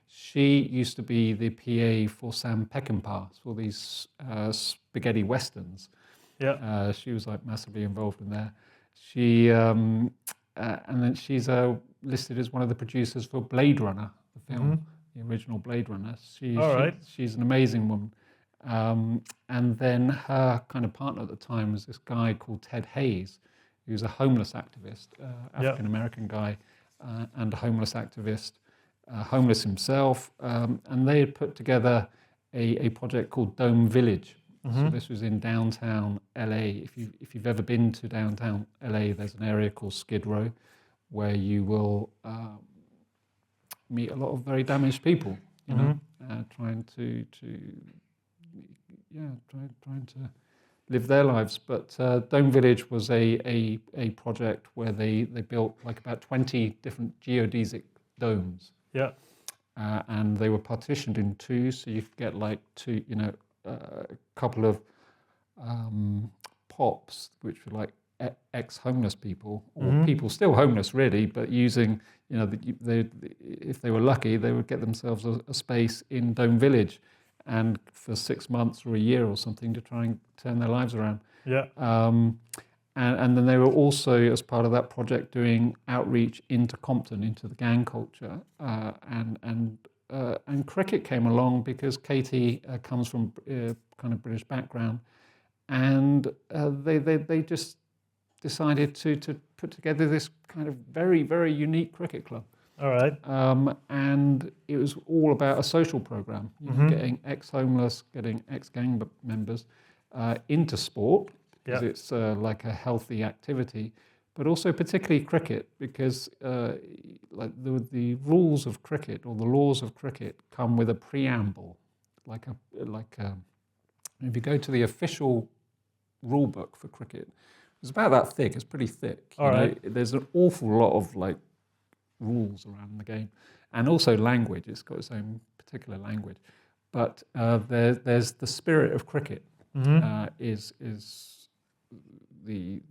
She used to be the PA for Sam Peckinpah for these spaghetti westerns. Yeah. She was like massively involved in there. She and then she's listed as one of the producers for Blade Runner, the film, the original Blade Runner. She's an amazing woman. And then her kind of partner at the time was this guy called Ted Hayes, who's a homeless activist, African American guy, and a homeless activist, homeless himself. And they had put together a project called Dome Village. So this was in downtown LA. If you've ever been to downtown LA, there's an area called Skid Row where you will meet a lot of very damaged people, you know, trying to live their lives. But Dome Village was a project where they built like about 20 different geodesic domes. Yeah. And they were partitioned in 2, so you could get like 2, you know, a couple of pops, which were like ex-homeless people, or people still homeless really, but using, you know, if they were lucky, they would get themselves a space in Dome Village, and for 6 months or a year or something to try and turn their lives around. Yeah. And then they were also, as part of that project, doing outreach into Compton, into the gang culture, and cricket came along because Katie comes from kind of British background, and they just decided to put together this kind of very, very unique cricket club. All right. And it was all about a social program, getting ex-homeless, getting ex-gang members into sport, because it's like a healthy activity, but also particularly cricket, because like the rules of cricket or the laws of cricket come with a preamble, like if you go to the official rule book for cricket, it's about that thick. It's pretty thick. All right. There's an awful lot of like rules around the game, and also language. It's got its own particular language, but there's the spirit of cricket is the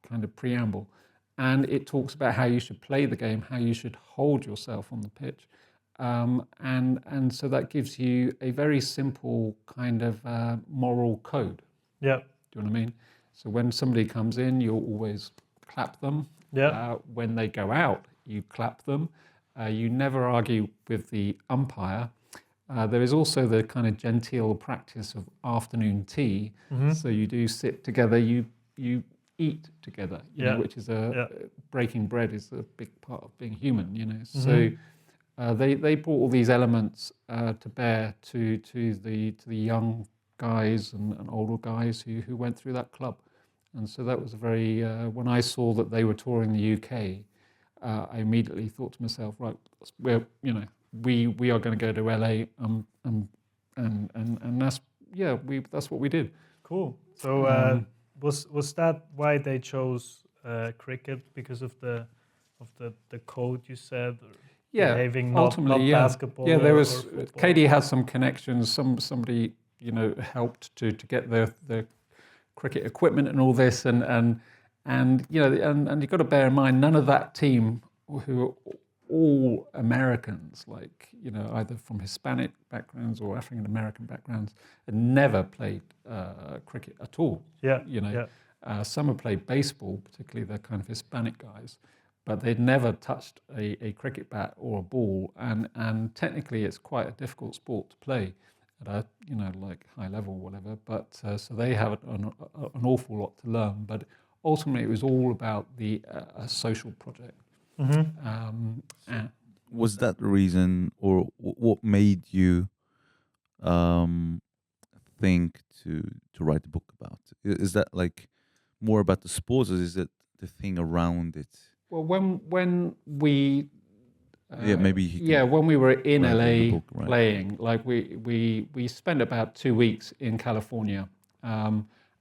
kind of preamble, and it talks about how you should play the game, how you should hold yourself on the pitch, and so that gives you a very simple kind of moral code. Yeah. Do you know what I mean? So when somebody comes in, you'll always clap them. Yeah. When they go out, you clap them. You never argue with the umpire. There is also the kind of genteel practice of afternoon tea. So you do sit together, you eat together, you know, which is breaking bread is a big part of being human, you know. So they brought all these elements to bear to the young guys and older guys who went through that club. And so that was a very, when I saw that they were touring the UK, I immediately thought to myself, right, we are going to go to LA, and that's what we did. Cool. So was that why they chose cricket, because of the code you said? Yeah, behaving ultimately, not basketball. Yeah, there was. Or Katie had some connections. Somebody helped to get the cricket equipment and all this, and you've got to bear in mind, none of that team, who are all Americans, like, either from Hispanic backgrounds or African American backgrounds, had never played cricket at all. Some have played baseball, particularly the kind of Hispanic guys, but they'd never touched a cricket bat or a ball, and technically it's quite a difficult sport to play at a like high level or whatever. But so they have an awful lot to learn. But ultimately, it was all about a social project. Was that the reason, or what made you think to write the book about? Is that like more about the sports, or is it the thing around it? Well, when we when we were in LA playing, like we spent about 2 weeks in California.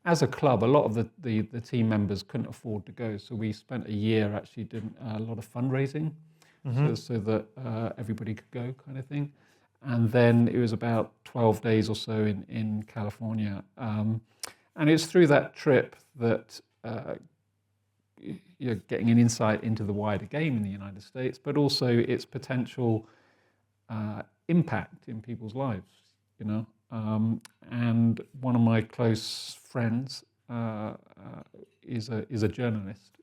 As a club, a lot of the team members couldn't afford to go, so we spent a year actually doing a lot of fundraising, so that everybody could go, kind of thing. And then it was about 12 days or so in California, and it's through that trip that you're getting an insight into the wider game in the United States, but also its potential impact in people's lives, and one of my close friends is a journalist,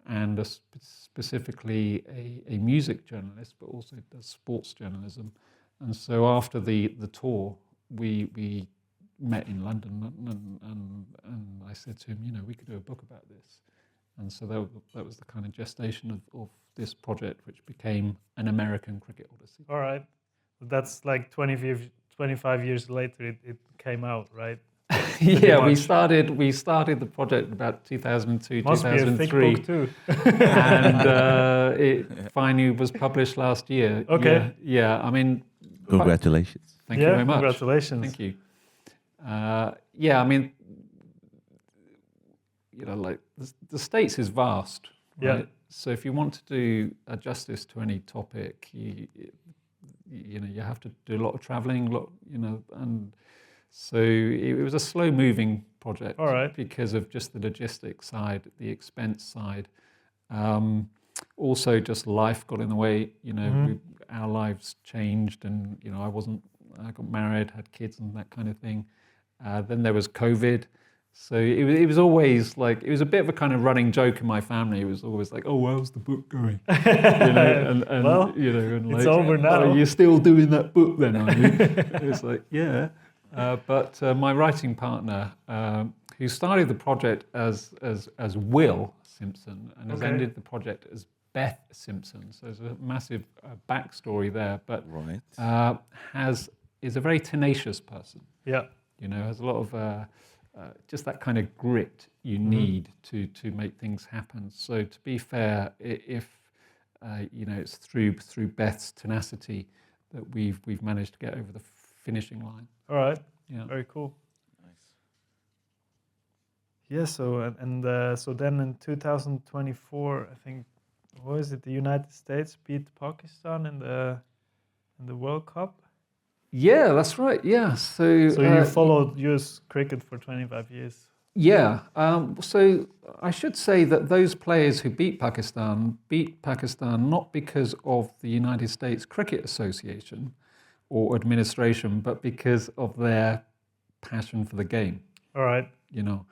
and specifically a music journalist, but also does sports journalism. And so after the tour, we met in London, and I said to him, we could do a book about this. And so that was the kind of gestation of this project, which became An American Cricket Odyssey. All right. That's like 25 years later, it came out, right? Yeah, we started the project in about 2002, Must 2003. Be a thick book too. And it finally was published last year. Okay. Yeah, I mean... Congratulations. Thank you very much. Congratulations. Thank you. I mean, like the States is vast, right? Yeah. So if you want to do justice to any topic, you have to do a lot of traveling, and so it was a slow-moving project. All right. Because of just the logistics side, the expense side. Also, just life got in the way. Our lives changed, and I got married, had kids, and that kind of thing. Then there was COVID. So it was always like, it was a bit of a kind of running joke in my family. It was always like, oh, how's the book going? And well, it's over now. Oh, you're still doing that book then, are you? It's like, yeah. But my writing partner, who started the project as Will Simpson and has Okay. ended the project as Beth Simpson. So there's a massive backstory there, but Right. is a very tenacious person. Yeah. You know, has a lot of just that kind of grit you need to make things happen. So to be fair, if you know, it's through Beth's tenacity that we've managed to get over the finishing line. All right. Yeah. Very cool. Nice. Yeah. So then in 2024, I think, what is it? The United States beat Pakistan in the World Cup. Yeah, that's right. Yeah. So You followed US cricket for 25 years. Yeah. So I should say that those players who beat Pakistan not because of the United States Cricket Association or administration, but because of their passion for the game. All right. You know,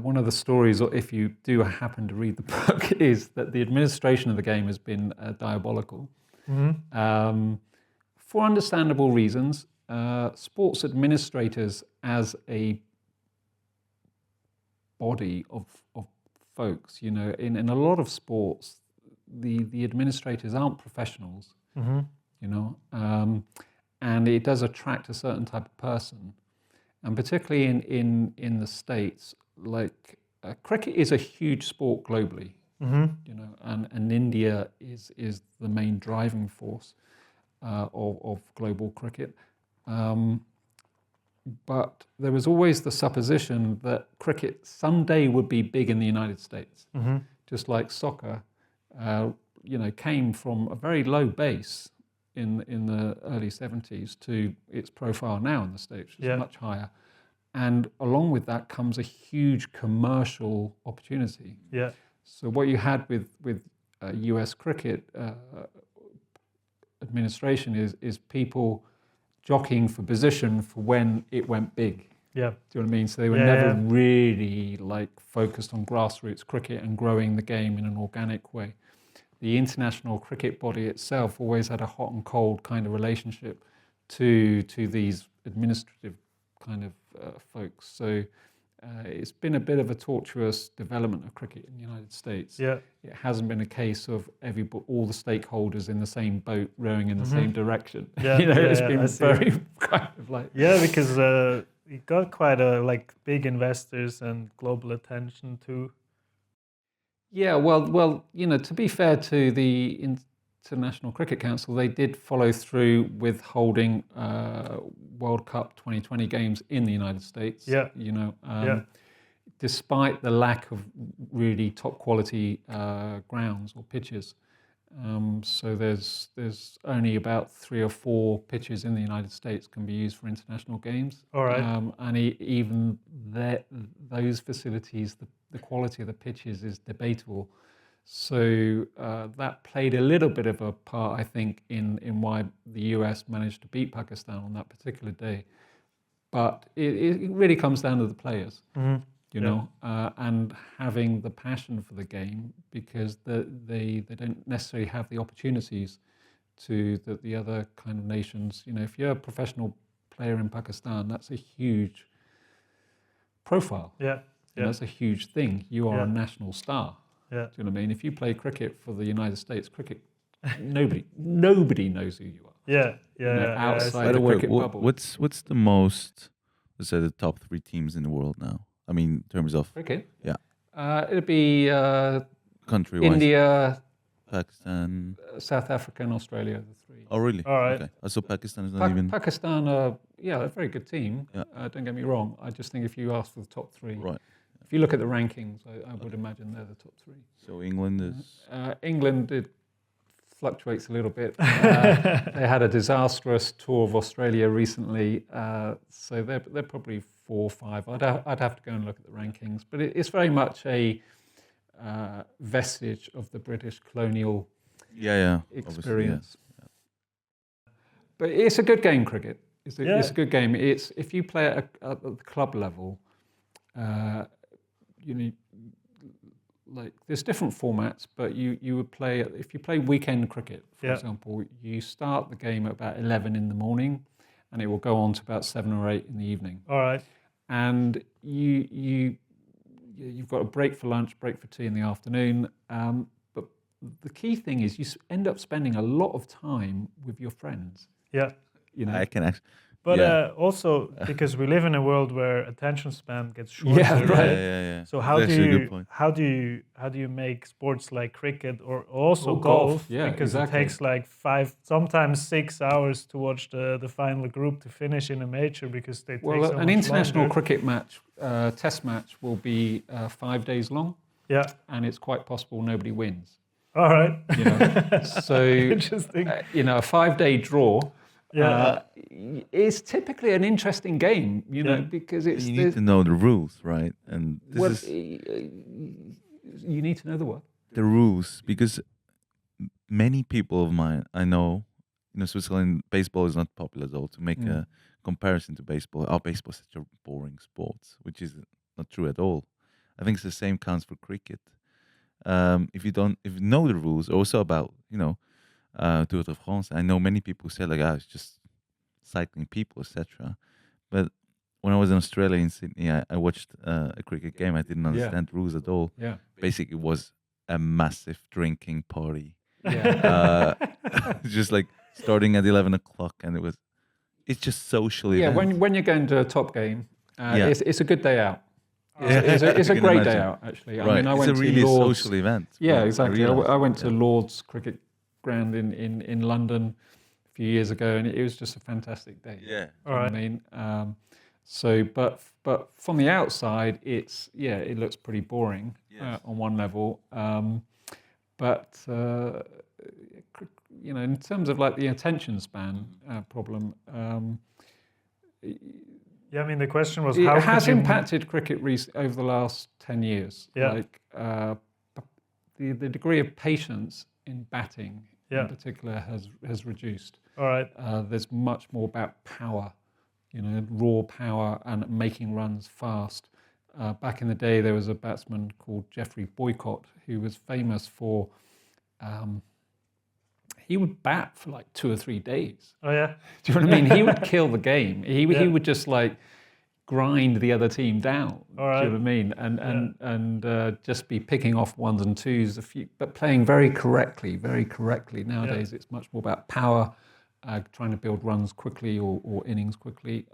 one of the stories, or if you do happen to read the book, is that the administration of the game has been diabolical. For understandable reasons. Sports administrators as a body of folks, you know, in a lot of sports, the administrators aren't professionals, you know, and it does attract a certain type of person, and particularly in the States, like cricket is a huge sport globally, you know, and India is the main driving force of global cricket. But there was always the supposition that cricket someday would be big in the United States, just like soccer, you know, came from a very low base in the early 70s to its profile now in the States, which is much higher. And along with that comes a huge commercial opportunity. Yeah. So what you had with US cricket administration is people jockeying for position for when it went big. Yeah. Do you know what I mean? So they were never really like focused on grassroots cricket and growing the game in an organic way. The international cricket body itself always had a hot and cold kind of relationship to these administrative kind of folks. So it's been a bit of a tortuous development of cricket in the United States. Yeah. It hasn't been a case of all the stakeholders in the same boat rowing in the same direction. Yeah, You know, yeah, it's yeah, I been see. very kind of like Because it got quite a like big investors and global attention too. Yeah, well, you know, to be fair to the International Cricket Council, they did follow through with holding World Cup 2020 games in the United States. Yeah. You know, despite the lack of really top quality grounds or pitches. So there's only about 3 or 4 pitches in the United States can be used for international games. All right. And even those facilities, the quality of the pitches is debatable. So that played a little bit of a part, I think, in why the US managed to beat Pakistan on that particular day. But it really comes down to the players. You know, and having the passion for the game, because they don't necessarily have the opportunities to the other kind of nations. You know, if you're a professional player in Pakistan, that's a huge profile. Yeah. You know, that's a huge thing. You are a national star. Yeah. Do you know what I mean? If you play cricket for the United States cricket, nobody knows who you are. Yeah. You know, Yeah. outside By the the way, cricket bubble. what's the most, let's say, the top 3 teams in the world now? I mean, in terms of Cricket? Yeah. It'd be country-wise. India, Pakistan. South Africa and Australia, the 3. Oh, really? All right. Okay. So Pakistan is not even Pakistan are, a very good team. Yeah. Don't get me wrong. I just think if you ask for the top 3, right. if you look at the rankings, I would imagine they're the top 3. So England is England, it fluctuates a little bit. They had a disastrous tour of Australia recently, so they're probably 4 or 5. I'd have to go and look at the rankings, but it's very much a vestige of the British colonial experience. Yeah. But it's a good game, cricket. It's a good game. It's if you play at the club level, you know, like there's different formats, but you would play if you play weekend cricket, for example, you start the game at about 11 in the morning, and it will go on to about 7 or 8 in the evening. All right. and you've got a break for lunch, break for tea in the afternoon. But the key thing is you end up spending a lot of time with your friends. Yeah. You know, I can actually. But yeah. also because we live in a world where attention span gets shorter, Yeah, right? right. Yeah. So That's how do actually a good you point. how do you make sports like cricket or also Or golf, golf? yeah, Because exactly. it takes like 5, sometimes 6 hours to watch the final group to finish in a major because they take well, so an much international longer. cricket match, test match, will be 5 days long, Yeah. and it's quite possible nobody wins. All right. You know, so Interesting. a 5-day draw. Yeah. Is typically an interesting game, you know, because it's You need to know the rules, right? And this is you need to know the what? the rules because many people of mine I know, Switzerland baseball is not popular though. To make a comparison to baseball, baseball is such a boring sport, which is not true at all. I think it's the same counts for cricket. If you know the rules, also about Tour de France. I know many people say like, it's just cycling people, etc. But when I was in Australia in Sydney, I watched a cricket game. I didn't understand rules at all. Yeah. Basically, it was a massive drinking party. Yeah. Just like starting at 11 o'clock, and it's just social Yeah, event. when you're going to a top game, it's a good day out. It's I a can great day imagine. out, actually. Right. I mean, I it's went a really to Lord's. social event. Yeah, Right. exactly. realized I went that, to Lord's Cricket Ground in London a few years ago, and it was just a fantastic day. Yeah. Do you know what I mean? But from the outside, it looks pretty boring on one level. But in terms of like the attention span problem, Yeah, I mean the question was it how has could you impacted cricket over the last 10 years. Yeah. Like the degree of patience in batting in particular has reduced. All right. There's much more about power, raw power and making runs fast. Back in the day, there was a batsman called Geoffrey Boycott who was famous for. He would bat for like 2 or 3 days. Oh yeah. Do you know what I mean? He would kill the game. He would just like grind the other team down. All right. Do you know what I mean? And just be picking off ones and twos, but playing very correctly. Nowadays, it's much more about power, trying to build runs quickly or innings quickly.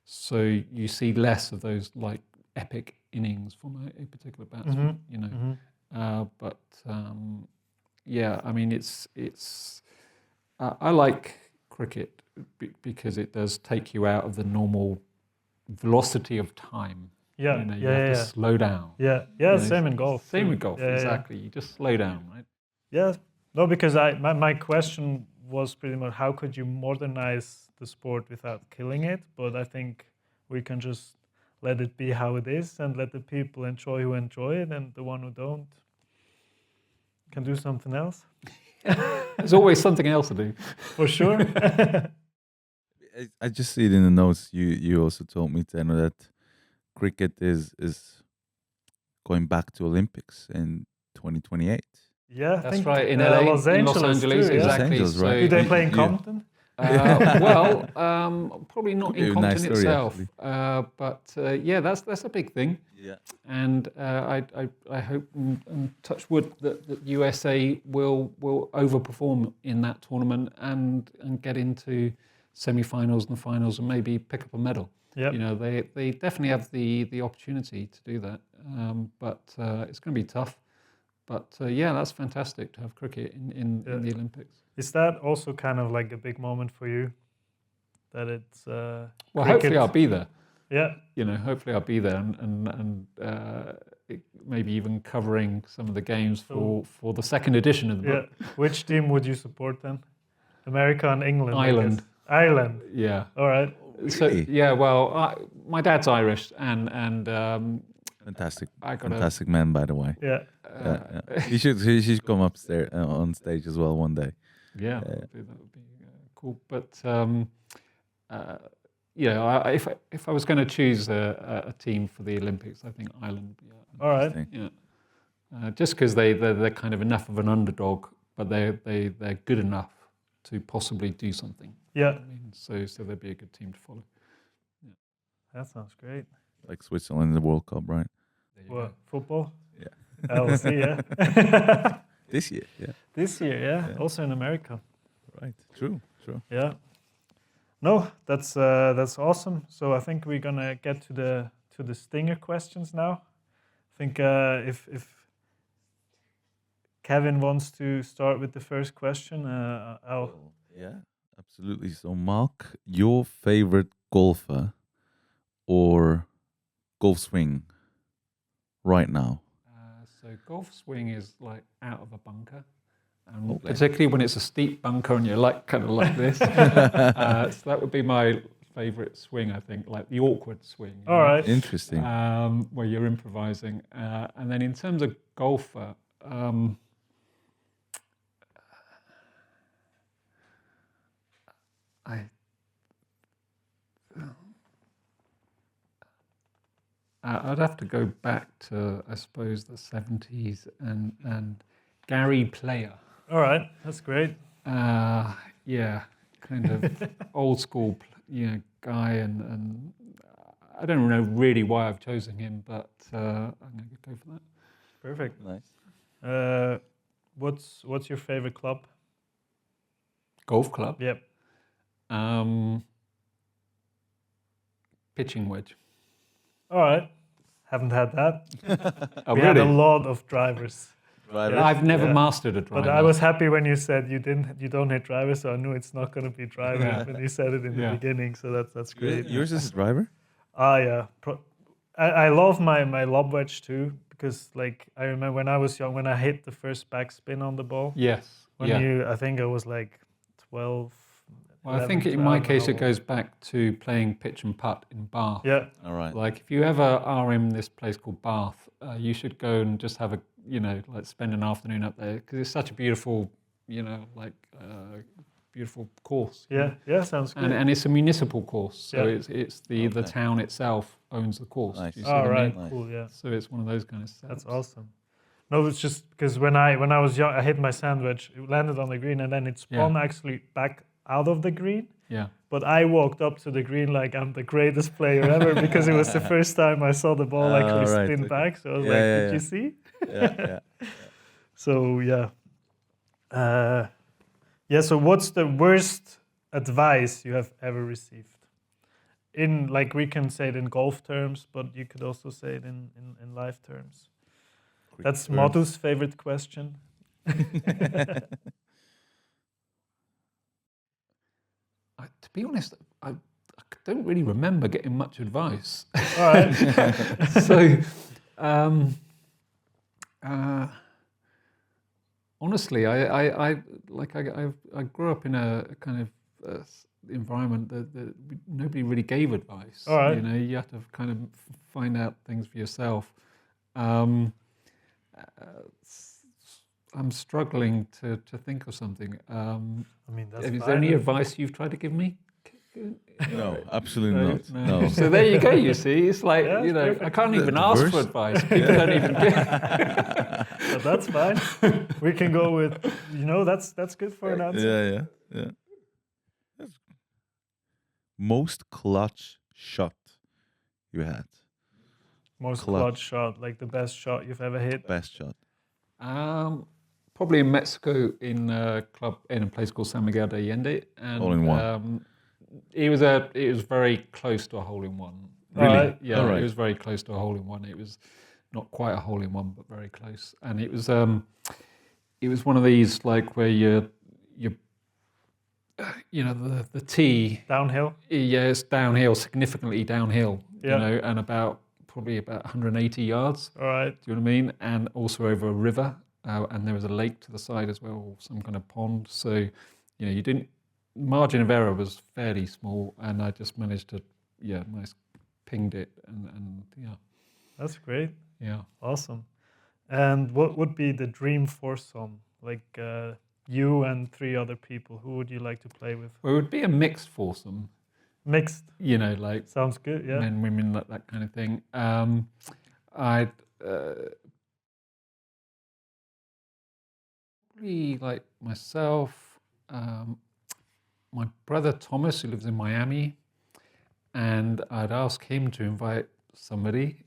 So you see less of those like epic innings from a particular batsman. Yeah, I mean, it's. I like cricket because it does take you out of the normal velocity of time. Yeah, you have to slow down. Yeah. Same in golf. Same with golf, Yeah, exactly. You just slow down, right? Yeah. No, because my question was pretty much how could you modernize the sport without killing it? But I think we can just let it be how it is and let the people enjoy who enjoy it, and the one who don't can do something else. There's always something else to do. For sure. I just see it in the notes. You also told me, Tenno, that cricket is going back to Olympics in 2028. Yeah, I That's think, right. In LA, Los in Los Angeles Angeles, too, yeah. exactly. Los Angeles, right. Do they You- play in you- Compton? Probably not Could be in a Compton nice story, itself, actually. but that's a big thing. Yeah. And I hope and touch wood that USA will overperform in that tournament and get into semi-finals and the finals and maybe pick up a medal. Yep. They definitely have the opportunity to do that, but it's going to be tough. But that's fantastic to have cricket in the Olympics. Is that also kind of like a big moment for you? That it's Well, cricket? hopefully I'll be there. Yeah. Hopefully I'll be there and maybe even covering some of the games for the second edition of the book. Which team would you support then? America and England? I Ireland. guess. Ireland. Yeah. All right. So my dad's Irish and Fantastic man, by the way. Yeah. He should come upstairs on stage as well one day. Yeah, that would be cool. But if I was going to choose a team for the Olympics, I think Ireland. Yeah. All right. Yeah. Just because they're kind of enough of an underdog, but they're good enough to possibly do something. Yeah. I mean, so they'd be a good team to follow. That sounds great. Like Switzerland in the World Cup, right? There you What, go. football? Yeah. We'll see, yeah. This year, yeah. This year, yeah. Yeah. Also in America. Right. True. Yeah. No, that's awesome. So I think we're gonna get to the stinger questions now. I think if Kevin wants to start with the first question, I'll. Well, yeah, absolutely. So, Mark, your favorite golfer or golf swing right now? So golf swing is like out of a bunker, and Okay. particularly when it's a steep bunker and you're like kind of like this. So that would be my favourite swing, I think, like the awkward swing. you All know, right. Interesting. where you're improvising. And then in terms of golfer, I'd have to go back to, I suppose, the 70s and Gary Player. All right. That's great. Yeah, kind of old school, guy, and I don't know really why I've chosen him, but I'm going to go for that. Perfect. Nice. What's your favorite club? Golf club, Yep. pitching wedge. All right. Haven't had that. Oh, We had a really? lot of drivers. Drivers? I've never Yeah. mastered a driver. But I was happy when you said you don't hit drivers, so I knew it's not going to be drivers Yeah. when you said it in the Yeah. beginning. So that's great. Yours is a driver? Yeah. I love my lob wedge too, because like I remember when I was young, when I hit the first backspin on the ball. Yes. When Yeah. I think I was like 12. Well, I 11, think in 12, my I don't case know it how goes back to playing pitch and putt in Bath. Yeah. All right. Like if you ever are in this place called Bath, you should go and just have like spend an afternoon up there because it's such a beautiful, beautiful course. you Yeah. know. Yeah. Sounds good. And it's a municipal course, so Yeah. it's the Okay. town itself owns the course. Nice. Do you see All what I right. mean? Nice. Cool. Yeah. So it's one of those kind of setups. That's awesome. No, it's just because when I was young, I hit my sandwich. It landed on the green, and then it spun actually back out of the green. Yeah. But I walked up to the green like I'm the greatest player ever because it was the first time I saw the ball actually right, spin okay. back. So I was Yeah, like, yeah, "Did yeah. you see?" Yeah. So yeah, yeah. So what's the worst advice you have ever received? In like we can say it in golf terms, but you could also say it in life terms. That's Madhu's favorite question. To be honest, I don't really remember getting much advice. All right. So, honestly, I grew up in a kind of environment that nobody really gave advice. All right. You have to kind of find out things for yourself. I'm struggling to think of something. I mean, that's Is fine. there any advice you've tried to give me? No, absolutely not. No. So there you go. You see, it's like Yeah, it's I perfect. can't even The ask worst- for advice. People don't even give. But that's fine. We can go with that's good for an answer. Yeah. That's most clutch shot you had. Most Clutch. clutch shot, like the best shot you've ever hit. Best shot. Probably in Mexico in a place called San Miguel de Allende, and Hole in one. it was very close to a hole in one. Really? Right. Yeah, All right. it was very close to a hole in one. It was not quite a hole in one, but very close. And it was one of these like where the tee. Downhill. Yeah, it's downhill, significantly downhill. Yeah. And probably about 180 yards. All right. Do you know what I mean? And also over a river, and there was a lake to the side as well, some kind of pond. So, you didn't. Margin of error was fairly small, and I just managed to, pinged it, and yeah. That's great. Yeah. Awesome. And what would be the dream foursome? Like you and 3 other people. Who would you like to play with? Well, it would be a mixed foursome. Mixed. Like Sounds good. Yeah. men, women, that kind of thing. I'd probably like myself, my brother Thomas, who lives in Miami, and I'd ask him to invite somebody,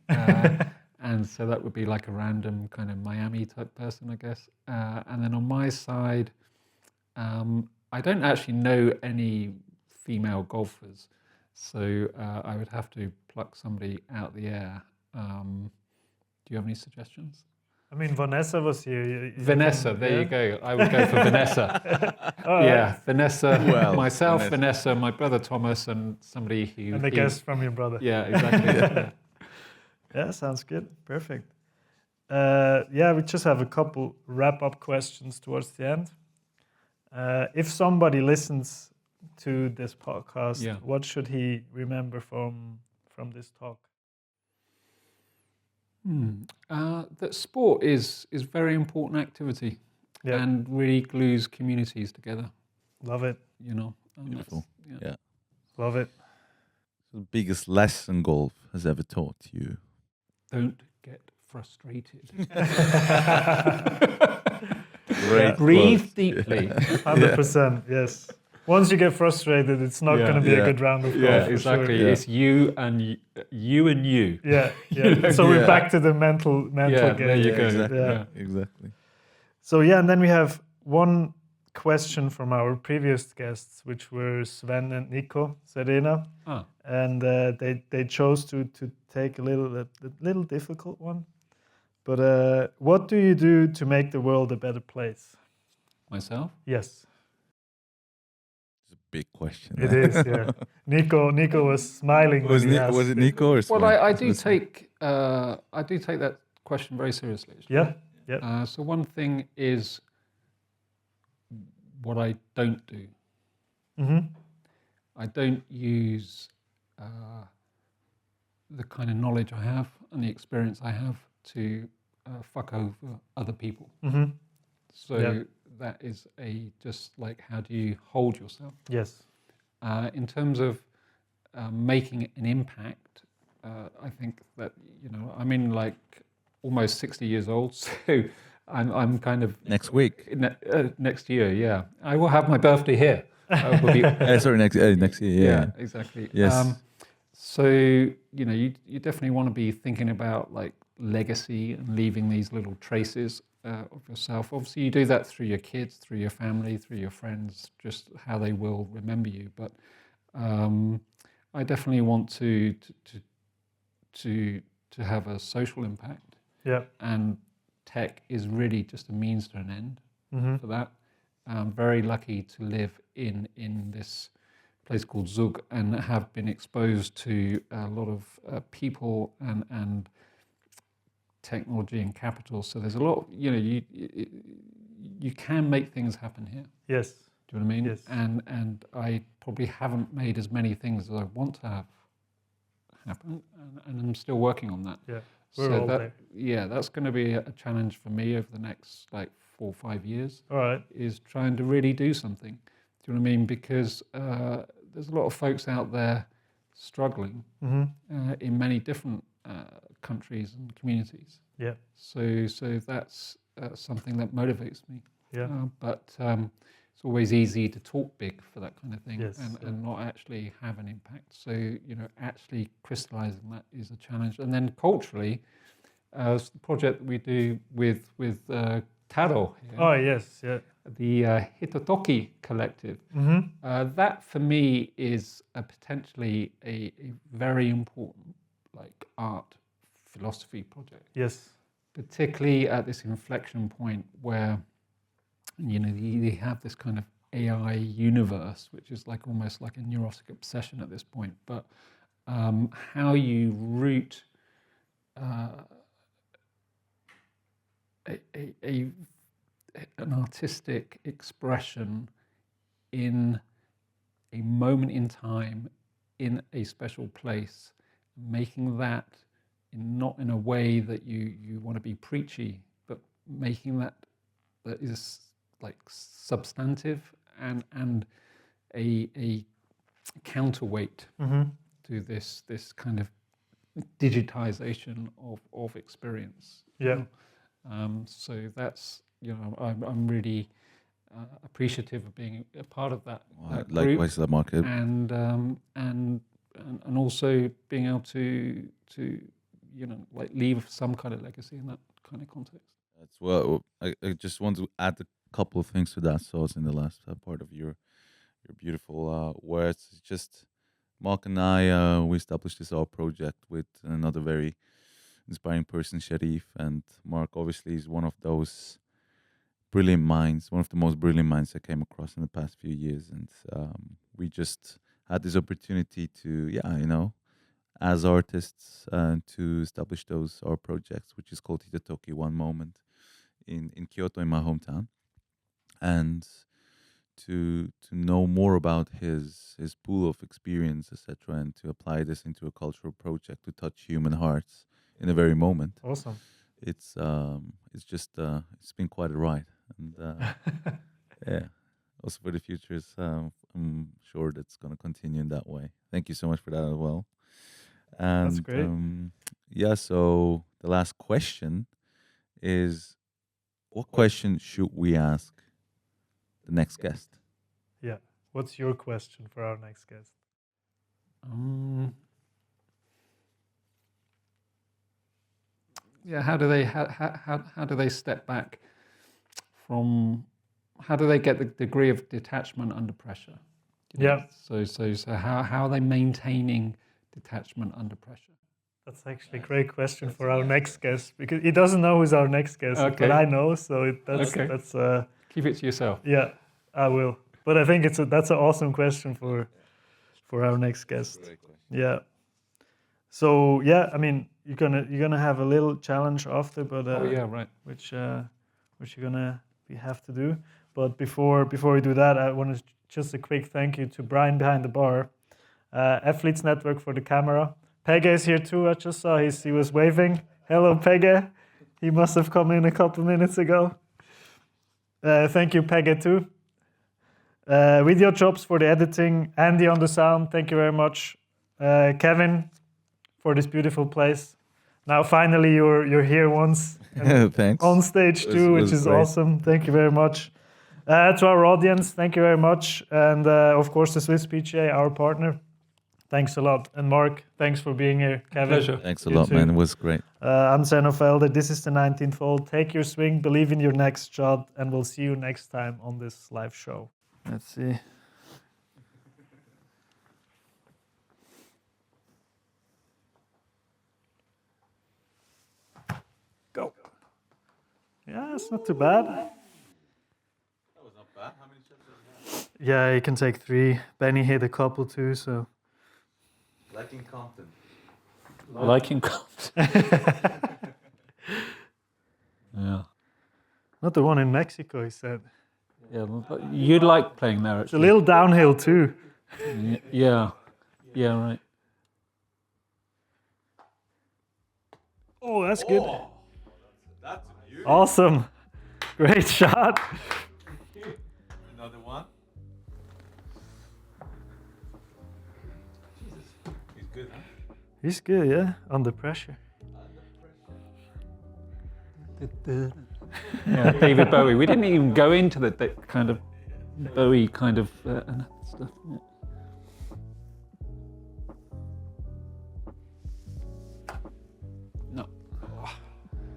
and so that would be like a random kind of Miami type person, I guess. And then on my side, I don't actually know any female golfers, so I would have to pluck somebody out the air. Do you have any suggestions? I mean, Vanessa was here. Vanessa, there you go. I would go for Vanessa. Yeah, Vanessa, Well, myself, Vanessa, my brother Thomas, and somebody who... And the guest from your brother. Yeah, exactly. Yeah, sounds good. Perfect. Yeah, we just have a couple wrap-up questions towards the end. If somebody listens to this podcast, what should he remember from this talk? That sport is very important activity, and really glues communities together. Love it. You know, Beautiful. Yeah. Love it. The biggest lesson golf has ever taught you? Don't get frustrated. Breathe deeply. 100%. Yes. Once you get frustrated, it's not going to be a good round of golf. Yeah, exactly. Sure. It's you and you. Yeah, yeah. So we're back to the mental game. There you go. Exactly. Exactly. So and then we have one question from our previous guests, which were Sven and Nico Serena, and they chose to take a little difficult one. But what do you do to make the world a better place? Myself? Yes. It's a big question. It is, yeah. Nico was smiling. Was it Nico or Sven? Well, I do take that question very seriously. Yeah, yeah. So one thing is what I don't do. Mm-hmm. I don't use the kind of knowledge I have and the experience I have to fuck over other people. Mm-hmm. So that is just like, how do you hold yourself? Yes. In terms of making an impact, I think that, I'm in like almost 60 years old, so I'm kind of... Next week? Next year, yeah. I will have my birthday here. Sorry, next year, yeah. Exactly. Yes. So, you definitely want to be thinking about like legacy and leaving these little traces of yourself. Obviously, you do that through your kids, through your family, through your friends, just how they will remember you. But I definitely want to have a social impact. Yeah. And tech is really just a means to an end for that. I'm very lucky to live in this place called Zug and have been exposed to a lot of people and technology and capital. So there's a lot, you can make things happen here. Yes. Do you know what I mean? Yes. And I probably haven't made as many things as I want to have happen, and I'm still working on that. Yeah. We're all there. Yeah, that's going to be a challenge for me over the next 4 or 5 years. All right. Is trying to really do something. Do you know what I mean? Because there's a lot of folks out there struggling in many different countries and communities. Yeah. So that's something that motivates me. Yeah. But it's always easy to talk big for that kind of thing, Yes, and not actually have an impact. So actually crystallizing that is a challenge. And then culturally, the project that we do with Taro here, Oh yes, yeah. the Hitotoki Collective. That for me is potentially a very important art philosophy project. Yes. Particularly at this inflection point where you have this kind of AI universe, which is almost like a neurotic obsession at this point. But how you root an artistic expression in a moment in time, in a special place, making that not in a way that you want to be preachy, but making that is substantive and a counterweight to this kind of digitization of experience. Yeah. So that's I'm really appreciative of being a part of that. That Likewise, group. Mark. And and also being able to like leave some kind of legacy in that kind of context. That's well. I just want to add a couple of things to that. So it's in the last part of your beautiful words. It's just Mark and I, we established this our project with another very inspiring person, Sharif, and Mark obviously is one of those brilliant minds, one of the most brilliant minds I came across in the past few years, and we just had this opportunity to, as artists, to establish our projects, which is called Hidetoki One Moment in Kyoto, in my hometown, and to know more about his pool of experience, etc., and to apply this into a cultural project to touch human hearts in a very moment. Awesome. It's just it's been quite a ride, and yeah. Also for the futures, I'm sure that's going to continue in that way. Thank you so much for that as well. And That's great. Yeah. So the last question is, what question should we ask the next guest? Yeah. What's your question for our next guest? Yeah, how do they step back from? How do they get the degree of detachment under pressure? Yeah. So how are they maintaining detachment under pressure? That's actually a great question for our next guest, because he doesn't know who's our next guest, Okay. but I know. So that's Okay. that's Keep it to yourself. yeah, I will. But I think that's an awesome question for our next guest. Yeah. So yeah, I mean, you're gonna have a little challenge after, but Oh yeah, right. which you're we have to do. But before we do that, I want to just a quick thank you to Brian behind the bar, Athletes Network for the camera. Pege is here too. I just saw he was waving. Hello, Pege. He must have come in a couple minutes ago. Thank you, Pege too. Videojobs for the editing. Andy on the sound. Thank you very much. Kevin for this beautiful place. Now finally you're here once. Thanks. On stage too, which is great. awesome. Thank you very much. To our audience, thank you very much. And of course, the Swiss PGA, our partner. Thanks a lot. And Mark, thanks for being here. Kevin. Pleasure. Thanks a You lot, too. man. It was great. I'm Zeno Felder. This is the 19th hole. Take your swing, believe in your next shot, and we'll see you next time on this live show. Let's see. Go. Yeah, it's not too bad. That was not bad. How many shots did you have? Yeah, you can take 3. Benny hit a couple too, so. Like in Compton. Like in Compton. Yeah. Not the one in Mexico, he said. Yeah. But you'd like playing there, It's a actually. little downhill too. Yeah. Yeah. Right. Oh, that's good. That's you. Awesome. Great shot. Another one. He's good, huh? He's good, yeah, under pressure. Yeah, David Bowie. We didn't even go into the kind of Bowie kind of stuff. Yeah. No.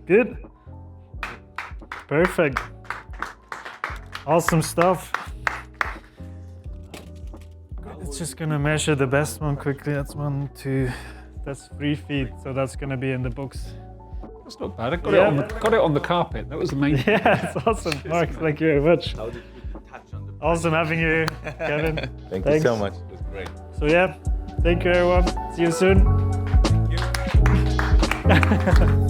Good. Perfect. Awesome stuff. It's just gonna measure the best one quickly. That's 1, 2. That's 3 feet, so that's gonna be in the books. That's not bad. I got Yeah. got it on the carpet. That was the main. Yeah, it's awesome. Mark, thank you very much. How did you touch on the Awesome having you here, Kevin. Thank Thanks. you so much. It was great. So yeah, thank you everyone. See you soon. Thank you.